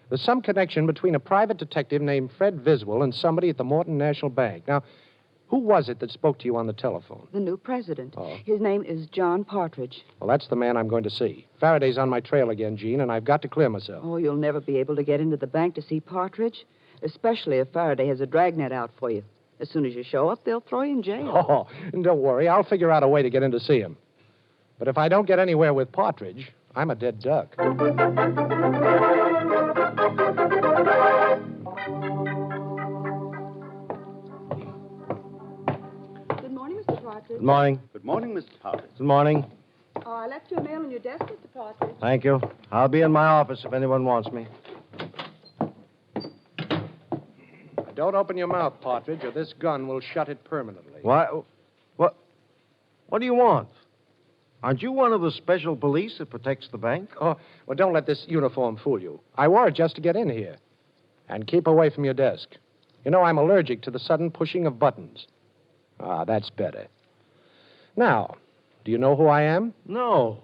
There's some connection between a private detective named Fred Viswell and somebody at the Morton National Bank. Now, who was it that spoke to you on the telephone? The new president. Oh. His name is John Partridge. Well, that's the man I'm going to see. Faraday's on my trail again, Jean, and I've got to clear myself. Oh, you'll never be able to get into the bank to see Partridge, especially if Faraday has a dragnet out for you. As soon as you show up, they'll throw you in jail. Oh, and don't worry. I'll figure out a way to get in to see him. But if I don't get anywhere with Partridge, I'm a dead duck. Good morning, Mr. Partridge. Good morning. Good morning, Mr. Partridge. Good morning. Oh, I left your mail on your desk, Mr. Partridge. Thank you. I'll be in my office if anyone wants me. Don't open your mouth, Partridge, or this gun will shut it permanently. What do you want? Aren't you one of the special police that protects the bank? Oh, well, don't let this uniform fool you. I wore it just to get in here. And keep away from your desk. You know, I'm allergic to the sudden pushing of buttons. Ah, that's better. Now, do you know who I am? No.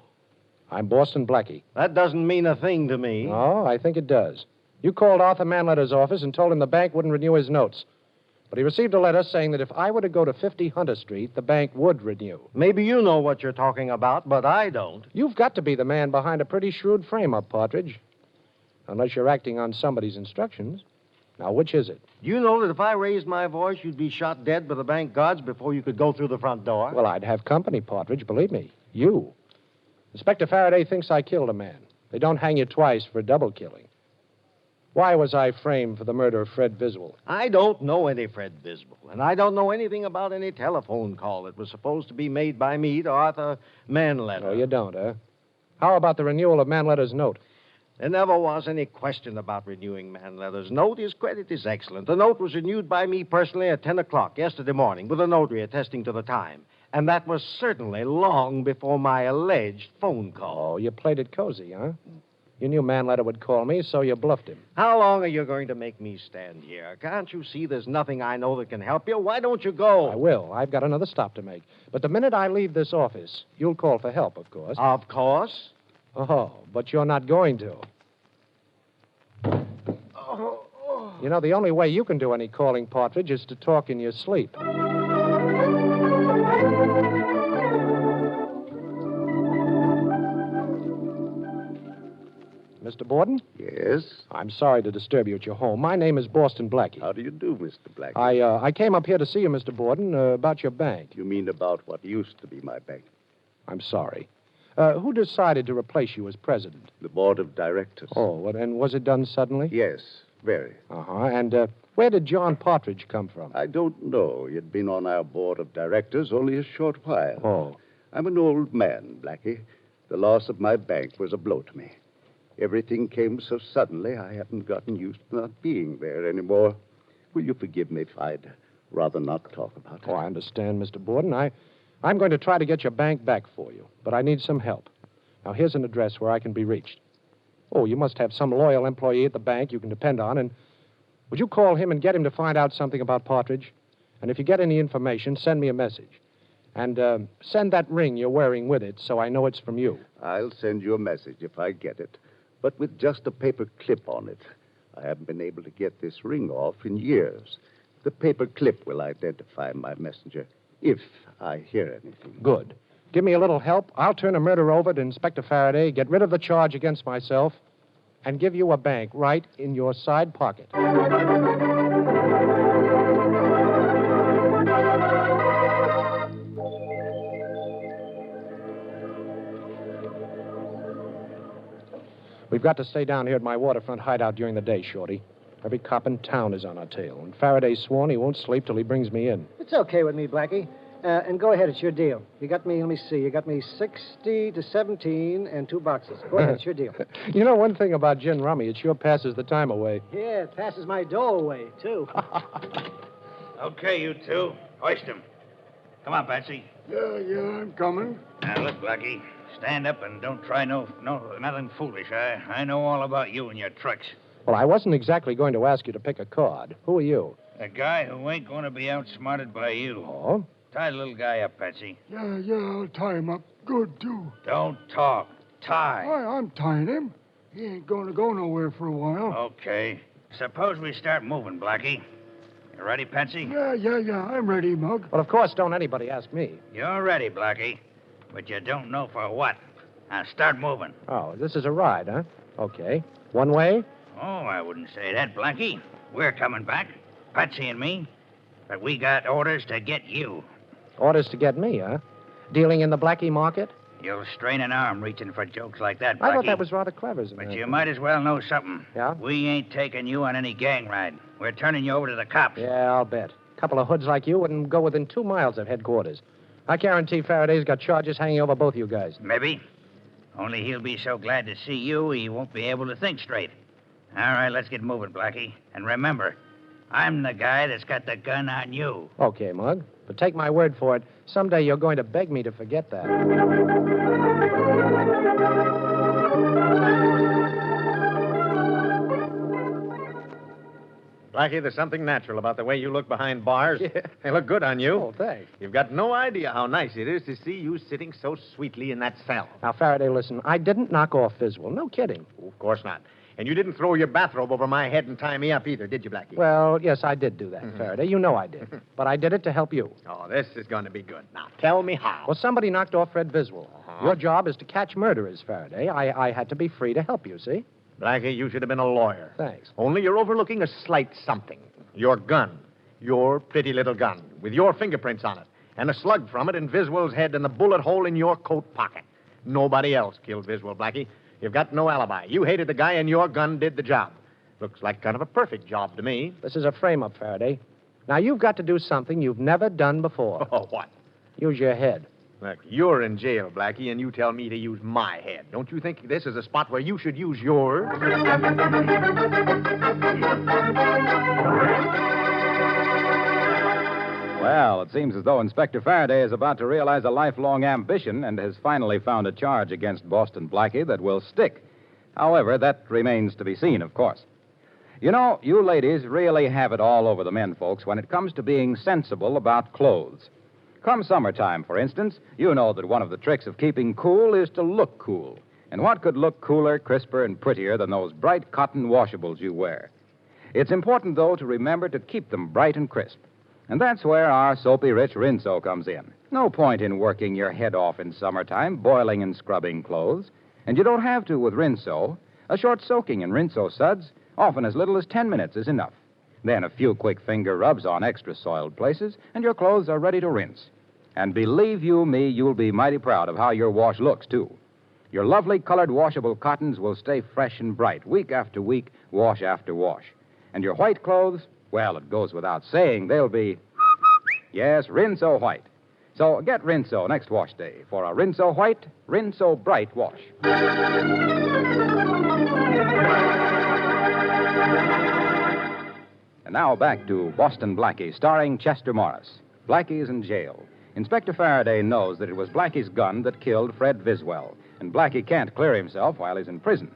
I'm Boston Blackie. That doesn't mean a thing to me. Oh, I think it does. You called Arthur Manletter's office and told him the bank wouldn't renew his notes. But he received a letter saying that if I were to go to 50 Hunter Street, the bank would renew. Maybe you know what you're talking about, but I don't. You've got to be the man behind a pretty shrewd frame-up, Partridge. Unless you're acting on somebody's instructions. Now, which is it? You know that if I raised my voice, you'd be shot dead by the bank guards before you could go through the front door. Well, I'd have company, Partridge, believe me. You. Inspector Faraday thinks I killed a man. They don't hang you twice for double killing. Why was I framed for the murder of Fred Biswell? I don't know any Fred Bisbal, and I don't know anything about any telephone call that was supposed to be made by me to Arthur Manletter. Oh, you don't, huh? How about the renewal of Manletter's note? There never was any question about renewing Manletter's note. His credit is excellent. The note was renewed by me personally at 10 o'clock yesterday morning with a notary attesting to the time. And that was certainly long before my alleged phone call. Oh, you played it cozy, huh? You knew Manletter would call me, so you bluffed him. How long are you going to make me stand here? Can't you see there's nothing I know that can help you? Why don't you go? I will. I've got another stop to make. But the minute I leave this office, you'll call for help, of course. Of course. Oh, but you're not going to. You know, the only way you can do any calling, Partridge, is to talk in your sleep. Mr. Borden? Yes? I'm sorry to disturb you at your home. My name is Boston Blackie. How do you do, Mr. Blackie? I came up here to see you, Mr. Borden, about your bank. You mean about what used to be my bank? I'm sorry. Who decided to replace you as president? The board of directors. Oh, and was it done suddenly? Yes, very. Uh-huh. And where did John Partridge come from? I don't know. He'd been on our board of directors only a short while. Oh. I'm an old man, Blackie. The loss of my bank was a blow to me. Everything came so suddenly, I haven't gotten used to not being there anymore. Will you forgive me if I'd rather not talk about it? Oh, I understand, Mr. Borden. I'm going to try to get your bank back for you, but I need some help. Now, here's an address where I can be reached. Oh, you must have some loyal employee at the bank you can depend on, and would you call him and get him to find out something about Partridge? And if you get any information, send me a message. And send that ring you're wearing with it so I know it's from you. I'll send you a message if I get it, but with just a paper clip on it. I haven't been able to get this ring off in years. The paper clip will identify my messenger if I hear anything. Good. Give me a little help. I'll turn a murder over to Inspector Faraday, get rid of the charge against myself, and give you a bank right in your side pocket. We've got to stay down here at my waterfront hideout during the day, Shorty. Every cop in town is on our tail, and Faraday's sworn he won't sleep till he brings me in. It's okay with me, Blackie. And go ahead, it's your deal. You got me, let me see, you got me 60 to 17 and 2 boxes. Go ahead, it's your deal. You know, one thing about gin rummy, it sure passes the time away. Yeah, it passes my dough away, too. Okay, you two. Hoist him. Come on, Patsy. Yeah, I'm coming. Now, look, Blackie. Stand up and don't try nothing foolish. I know all about you and your tricks. Well, I wasn't exactly going to ask you to pick a card. Who are you? A guy who ain't going to be outsmarted by you. Oh? Tie the little guy up, Patsy. Yeah, I'll tie him up good, too. Don't talk. Tie. I'm tying him. He ain't going to go nowhere for a while. Okay. Suppose we start moving, Blackie. You ready, Patsy? Yeah, I'm ready, Mug. Well, of course, don't anybody ask me. You're ready, Blackie. But you don't know for what. Now, start moving. Oh, this is a ride, huh? Okay. One way? Oh, I wouldn't say that, Blackie. We're coming back. Patsy and me. But we got orders to get you. Orders to get me, huh? Dealing in the Blackie market? You'll strain an arm reaching for jokes like that, Blackie. I thought that was rather clever, as a But matter you of might as well know something. Yeah? We ain't taking you on any gang ride. We're turning you over to the cops. Yeah, I'll bet. A couple of hoods like you wouldn't go within 2 miles of headquarters. I guarantee Faraday's got charges hanging over both you guys. Maybe. Only he'll be so glad to see you, he won't be able to think straight. All right, let's get moving, Blackie. And remember, I'm the guy that's got the gun on you. Okay, Mug. But take my word for it, someday you're going to beg me to forget that. Blackie, there's something natural about the way you look behind bars. Yeah. They look good on you. Oh, thanks. You've got no idea how nice it is to see you sitting so sweetly in that cell. Now, Faraday, listen, I didn't knock off Fiswell. No kidding. Oh, of course not. And you didn't throw your bathrobe over my head and tie me up either, did you, Blackie? Well, yes, I did do that, Faraday. You know I did. But I did it to help you. Oh, this is going to be good. Now, tell me how. Well, somebody knocked off Fred Viswell. Your job is to catch murderers, Faraday. I had to be free to help you, see? Blackie, you should have been a lawyer. Thanks. Only you're overlooking a slight something. Your gun. Your pretty little gun. With your fingerprints on it. And a slug from it in Viswell's head and the bullet hole in your coat pocket. Nobody else killed Viswell, Blackie. You've got no alibi. You hated the guy and your gun did the job. Looks like kind of a perfect job to me. This is a frame-up, Faraday. Now, you've got to do something you've never done before. Oh, what? Use your head. Look, you're in jail, Blackie, and you tell me to use my head. Don't you think this is a spot where you should use yours? Well, it seems as though Inspector Faraday is about to realize a lifelong ambition and has finally found a charge against Boston Blackie that will stick. However, that remains to be seen, of course. You know, you ladies really have it all over the men folks when it comes to being sensible about clothes. Come summertime, for instance, you know that one of the tricks of keeping cool is to look cool. And what could look cooler, crisper, and prettier than those bright cotton washables you wear? It's important, though, to remember to keep them bright and crisp. And that's where our soapy rich Rinso comes in. No point in working your head off in summertime, boiling and scrubbing clothes. And you don't have to with Rinso. A short soaking in Rinso suds, often as little as 10 minutes, is enough. Then a few quick finger rubs on extra soiled places, and your clothes are ready to rinse. And believe you me, you'll be mighty proud of how your wash looks, too. Your lovely colored washable cottons will stay fresh and bright week after week, wash after wash. And your white clothes, well, it goes without saying, they'll be, yes, Rinso white. So get Rinso next wash day for a Rinso white, Rinso bright wash. And now back to Boston Blackie, starring Chester Morris. Blackie is in jail. Inspector Faraday knows that it was Blackie's gun that killed Fred Viswell, and Blackie can't clear himself while he's in prison.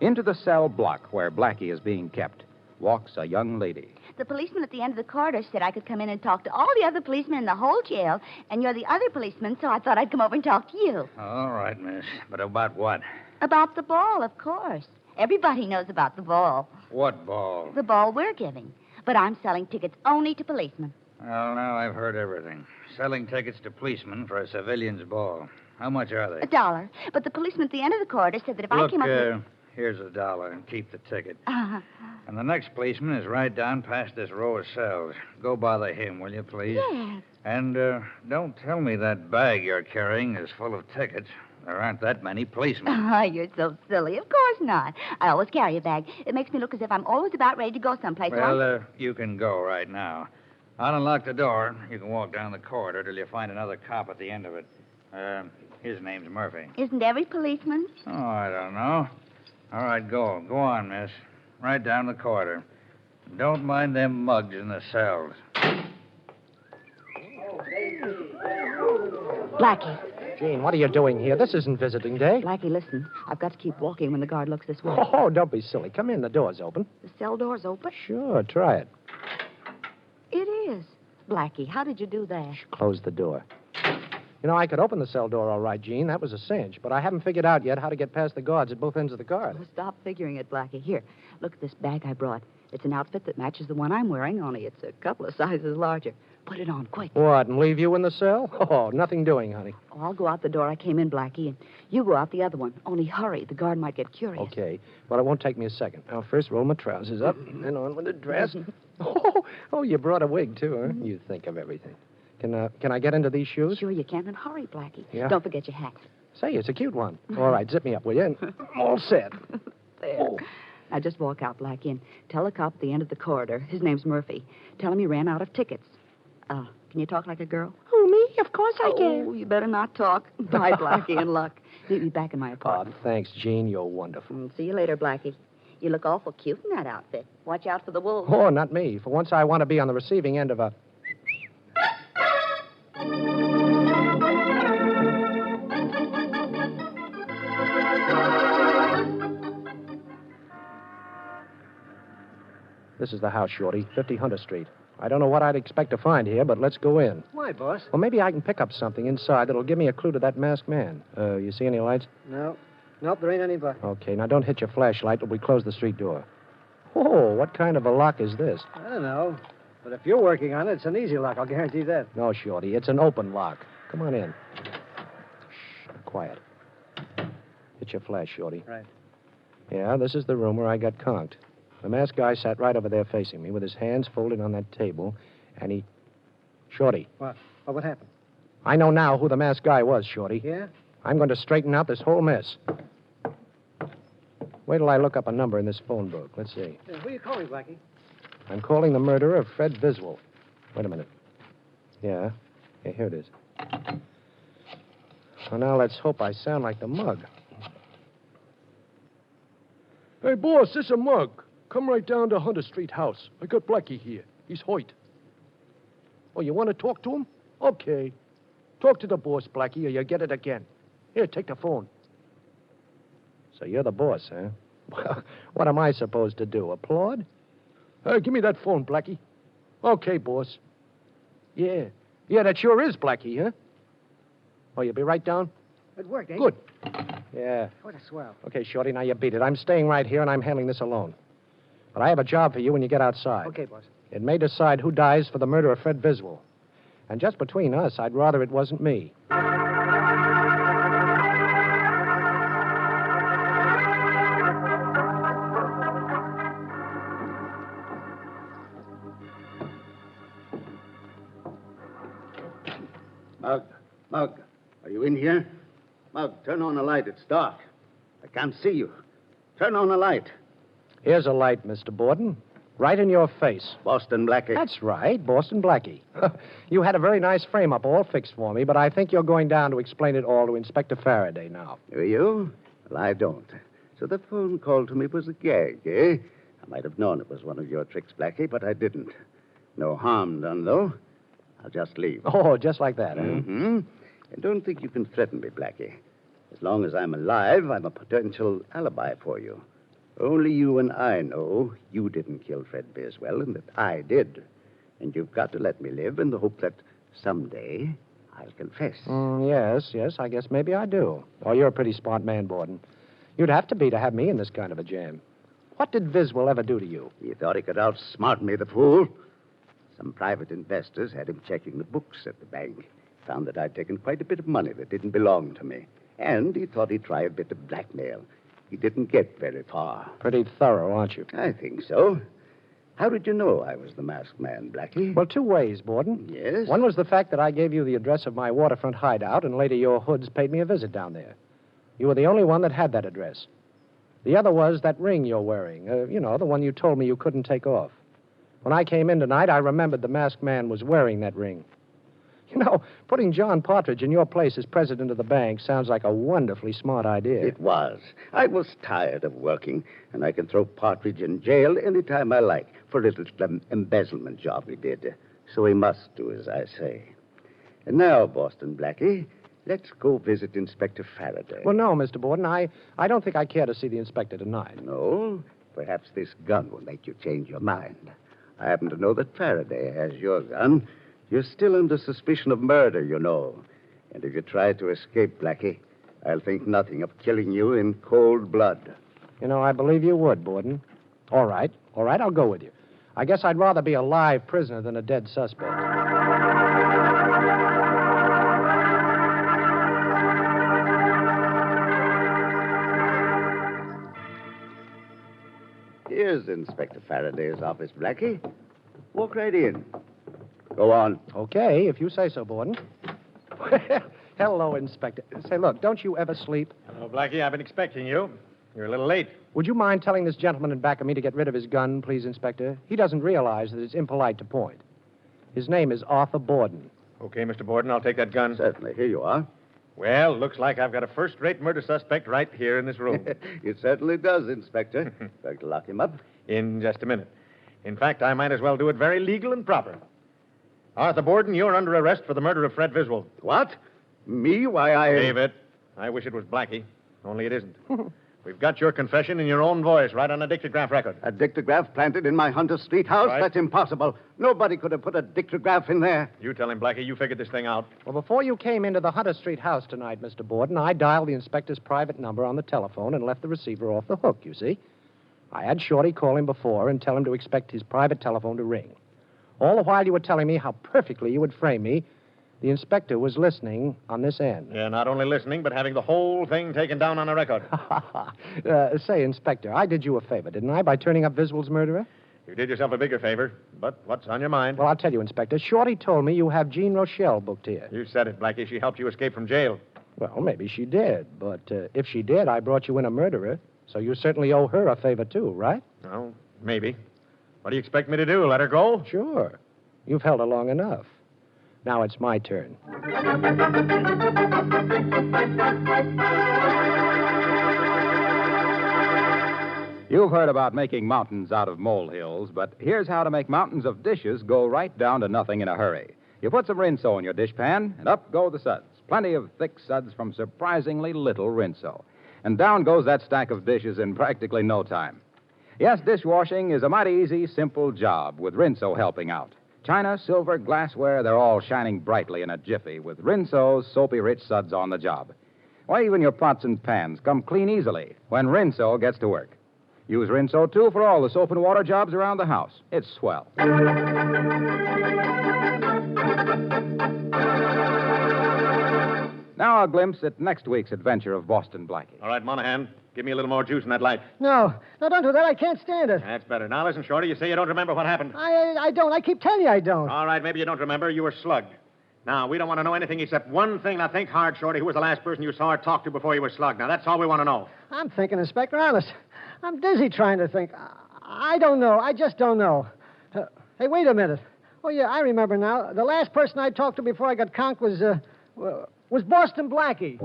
Into the cell block where Blackie is being kept walks a young lady. The policeman at the end of the corridor said I could come in and talk to all the other policemen in the whole jail, and you're the other policeman, so I thought I'd come over and talk to you. All right, miss. But about what? About the ball, of course. Everybody knows about the ball. What ball? The ball we're giving. But I'm selling tickets only to policemen. Well, now I've heard everything. Selling tickets to policemen for a civilian's ball. How much are they? $1. But the policeman at the end of the corridor said that if I came up with... here's $1 and keep the ticket. And the next policeman is right down past this row of cells. Go bother him, will you, please? Yes. And don't tell me that bag you're carrying is full of tickets. There aren't that many policemen. Oh, you're so silly. Of course not. I always carry a bag. It makes me look as if I'm always about ready to go someplace. Well, you can go right now. I'll unlock the door. You can walk down the corridor till you find another cop at the end of it. His name's Murphy. Isn't every policeman? Oh, I don't know. All right, go. Go on, miss. Right down the corridor. Don't mind them mugs in the cells. Blackie. Gene, what are you doing here? This isn't visiting day. Blackie, listen. I've got to keep walking when the guard looks this way. Oh, don't be silly. Come in. The door's open. The cell door's open? Sure, try it. It is. Blackie, how did you do that? Close the door. You know, I could open the cell door all right, Gene. That was a cinch. But I haven't figured out yet how to get past the guards at both ends of the guard. Oh, stop figuring it, Blackie. Here, look at this bag I brought. It's an outfit that matches the one I'm wearing, only it's a couple of sizes larger. Put it on, quick. What, and leave you in the cell? Oh, nothing doing, honey. Oh, I'll go out the door I came in, Blackie, and you go out the other one. Only hurry. The guard might get curious. Okay. Well, it won't take me a second. Now, first roll my trousers up, then on with the dress. Oh, you brought a wig, too, huh? You think of everything. Can I get into these shoes? Sure you can, and hurry, Blackie. Yeah? Don't forget your hat. Say, it's a cute one. All right, zip me up, will you? And I'm all set. There. Oh. Now just walk out, Blackie, and tell the cop at the end of the corridor. His name's Murphy. Tell him he ran out of tickets. Can you talk like a girl? Who, me? Of course I can. Oh, you better not talk. Bye, Blackie, and luck. Meet me back in my apartment. Thanks, Jean. You're wonderful. See you later, Blackie. You look awful cute in that outfit. Watch out for the wolves. Oh, not me. For once, I want to be on the receiving end of a... This is the house, Shorty, 50 Hunter Street. I don't know what I'd expect to find here, but let's go in. Why, boss? Well, maybe I can pick up something inside that'll give me a clue to that masked man. You see any lights? No. Nope, there ain't any but. Okay, now don't hit your flashlight till we close the street door. Oh, what kind of a lock is this? I don't know. But if you're working on it, it's an easy lock. I'll guarantee that. No, Shorty, it's an open lock. Come on in. Shh, quiet. Hit your flash, Shorty. Right. Yeah, this is the room where I got conked. The masked guy sat right over there facing me with his hands folded on that table, and he... Shorty. What? Oh, what happened? I know now who the masked guy was, Shorty. Yeah? I'm going to straighten out this whole mess. Wait till I look up a number in this phone book. Let's see. Who are you calling, Blackie? I'm calling the murderer of Fred Viswell. Wait a minute. Yeah, here it is. Well, now let's hope I sound like the mug. Hey, boss, this is a mug. Come right down to Hunter Street house. I got Blackie here. He's Hoyt. Oh, you want to talk to him? Okay. Talk to the boss, Blackie, or you'll get it again. Here, take the phone. So you're the boss, huh? Well, what am I supposed to do, applaud? Give me that phone, Blackie. Okay, boss. Yeah. Yeah, that sure is Blackie, huh? Oh, you'll be right down? It worked, eh? Good. Yeah. What a swell. Okay, Shorty, now you beat it. I'm staying right here, and I'm handling this alone. But I have a job for you when you get outside. Okay, boss. It may decide who dies for the murder of Fred Viswell. And just between us, I'd rather it wasn't me. Mug, are you in here? Mug, turn on the light. It's dark. I can't see you. Turn on the light. Here's a light, Mr. Borden. Right in your face. Boston Blackie. That's right, Boston Blackie. You had a very nice frame-up all fixed for me, but I think you're going down to explain it all to Inspector Faraday now. Do you? Well, I don't. So the phone call to me was a gag, eh? I might have known it was one of your tricks, Blackie, but I didn't. No harm done, though. I'll just leave. Oh, just like that, huh? Mm-hmm. And don't think you can threaten me, Blackie. As long as I'm alive, I'm a potential alibi for you. Only you and I know you didn't kill Fred Biswell and that I did. And you've got to let me live in the hope that someday I'll confess. Yes, I guess maybe I do. Oh, you're a pretty smart man, Borden. You'd have to be to have me in this kind of a jam. What did Viswell ever do to you? He thought he could outsmart me, the fool. Some private investors had him checking the books at the bank. Found that I'd taken quite a bit of money that didn't belong to me. And he thought he'd try a bit of blackmail. He didn't get very far. Pretty thorough, aren't you? I think so. How did you know I was the masked man, Blackie? Well, two ways, Borden. Yes? One was the fact that I gave you the address of my waterfront hideout, and later your hoods paid me a visit down there. You were the only one that had that address. The other was that ring you're wearing. The one you told me you couldn't take off. When I came in tonight, I remembered the masked man was wearing that ring. You know, putting John Partridge in your place as president of the bank sounds like a wonderfully smart idea. It was. I was tired of working, and I can throw Partridge in jail any time I like for a little embezzlement job he did. So he must do as I say. And now, Boston Blackie, let's go visit Inspector Faraday. Well, no, Mr. Borden, I don't think I care to see the inspector tonight. No? Perhaps this gun will make you change your mind. I happen to know that Faraday has your gun. You're still under suspicion of murder, you know. And if you try to escape, Blackie, I'll think nothing of killing you in cold blood. You know, I believe you would, Borden. All right, I'll go with you. I guess I'd rather be a live prisoner than a dead suspect. Here's Inspector Faraday's office, Blackie. Walk right in. Go on. Okay, if you say so, Borden. Hello, Inspector. Say, look, don't you ever sleep? Hello, Blackie. I've been expecting you. You're a little late. Would you mind telling this gentleman in back of me to get rid of his gun, please, Inspector? He doesn't realize that it's impolite to point. His name is Arthur Borden. Okay, Mr. Borden, I'll take that gun. Certainly. Here you are. Well, looks like I've got a first-rate murder suspect right here in this room. It certainly does, Inspector. Going to lock him up? In just a minute. In fact, I might as well do it very legal and proper. Arthur Borden, you're under arrest for the murder of Fred Viswell. What? Me? Why, I... Save it. I wish it was Blackie, only it isn't. We've got your confession in your own voice, right on a dictograph record. A dictograph planted in my Hunter Street house? Right. That's impossible. Nobody could have put a dictograph in there. You tell him, Blackie, you figured this thing out. Well, before you came into the Hunter Street house tonight, Mr. Borden, I dialed the inspector's private number on the telephone and left the receiver off the hook, you see. I had Shorty call him before and tell him to expect his private telephone to ring. All the while you were telling me how perfectly you would frame me, the inspector was listening on this end. Yeah, not only listening, but having the whole thing taken down on a record. Say, Inspector, I did you a favor, didn't I, by turning up Viswell's murderer? You did yourself a bigger favor, but what's on your mind? Well, I'll tell you, Inspector. Shorty told me you have Jean Rochelle booked here. You said it, Blackie. She helped you escape from jail. Well, maybe she did, but if she did, I brought you in a murderer, so you certainly owe her a favor, too, right? Well, maybe. What do you expect me to do, let her go? Sure. You've held her long enough. Now it's my turn. You've heard about making mountains out of molehills, but here's how to make mountains of dishes go right down to nothing in a hurry. You put some rinso in your dishpan, and up go the suds. Plenty of thick suds from surprisingly little rinso. And down goes that stack of dishes in practically no time. Yes, dishwashing is a mighty easy, simple job with rinso helping out. China, silver, glassware, they're all shining brightly in a jiffy with Rinso's soapy-rich suds on the job. Why, even your pots and pans come clean easily when Rinso gets to work. Use Rinso, too, for all the soap and water jobs around the house. It's swell. Now a glimpse at next week's adventure of Boston Blackie. All right, Monahan, give me a little more juice in that light. No, don't do that. I can't stand it. That's better. Now, listen, Shorty, you say you don't remember what happened. I don't. I keep telling you I don't. All right, maybe you don't remember. You were slugged. Now, we don't want to know anything except one thing. Now, think hard, Shorty. Who was the last person you saw or talked to before you were slugged? Now, that's all we want to know. I'm thinking, Inspector, honest. I'm dizzy trying to think. I don't know. I just don't know. Hey, wait a minute. Oh, yeah, I remember now. The last person I talked to before I got conked was Boston Blackie.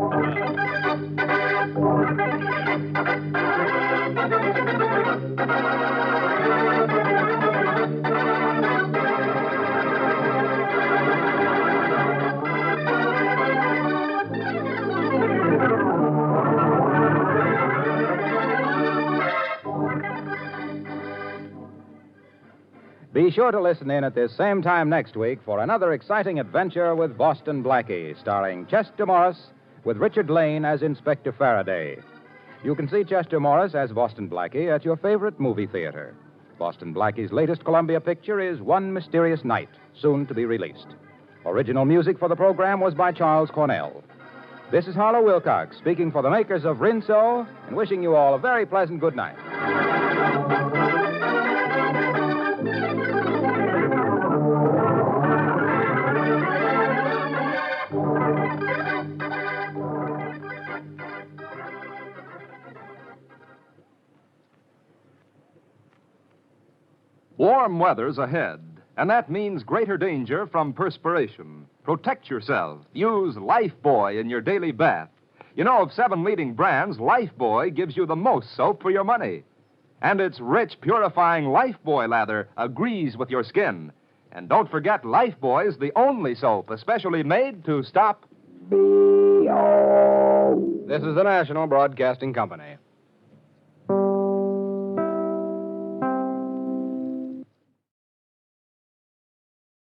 Be sure to listen in at this same time next week for another exciting adventure with Boston Blackie, starring Chester Morris with Richard Lane as Inspector Faraday. You can see Chester Morris as Boston Blackie at your favorite movie theater. Boston Blackie's latest Columbia picture is One Mysterious Night, soon to be released. Original music for the program was by Charles Cornell. This is Harlow Wilcox speaking for the makers of Rinso and wishing you all a very pleasant good night. Warm weather's ahead, and that means greater danger from perspiration. Protect yourself. Use Lifebuoy in your daily bath. You know, of 7 leading brands, Lifebuoy gives you the most soap for your money. And its rich, purifying Lifebuoy lather agrees with your skin. And don't forget, Lifebuoy is the only soap especially made to stop... This is the National Broadcasting Company.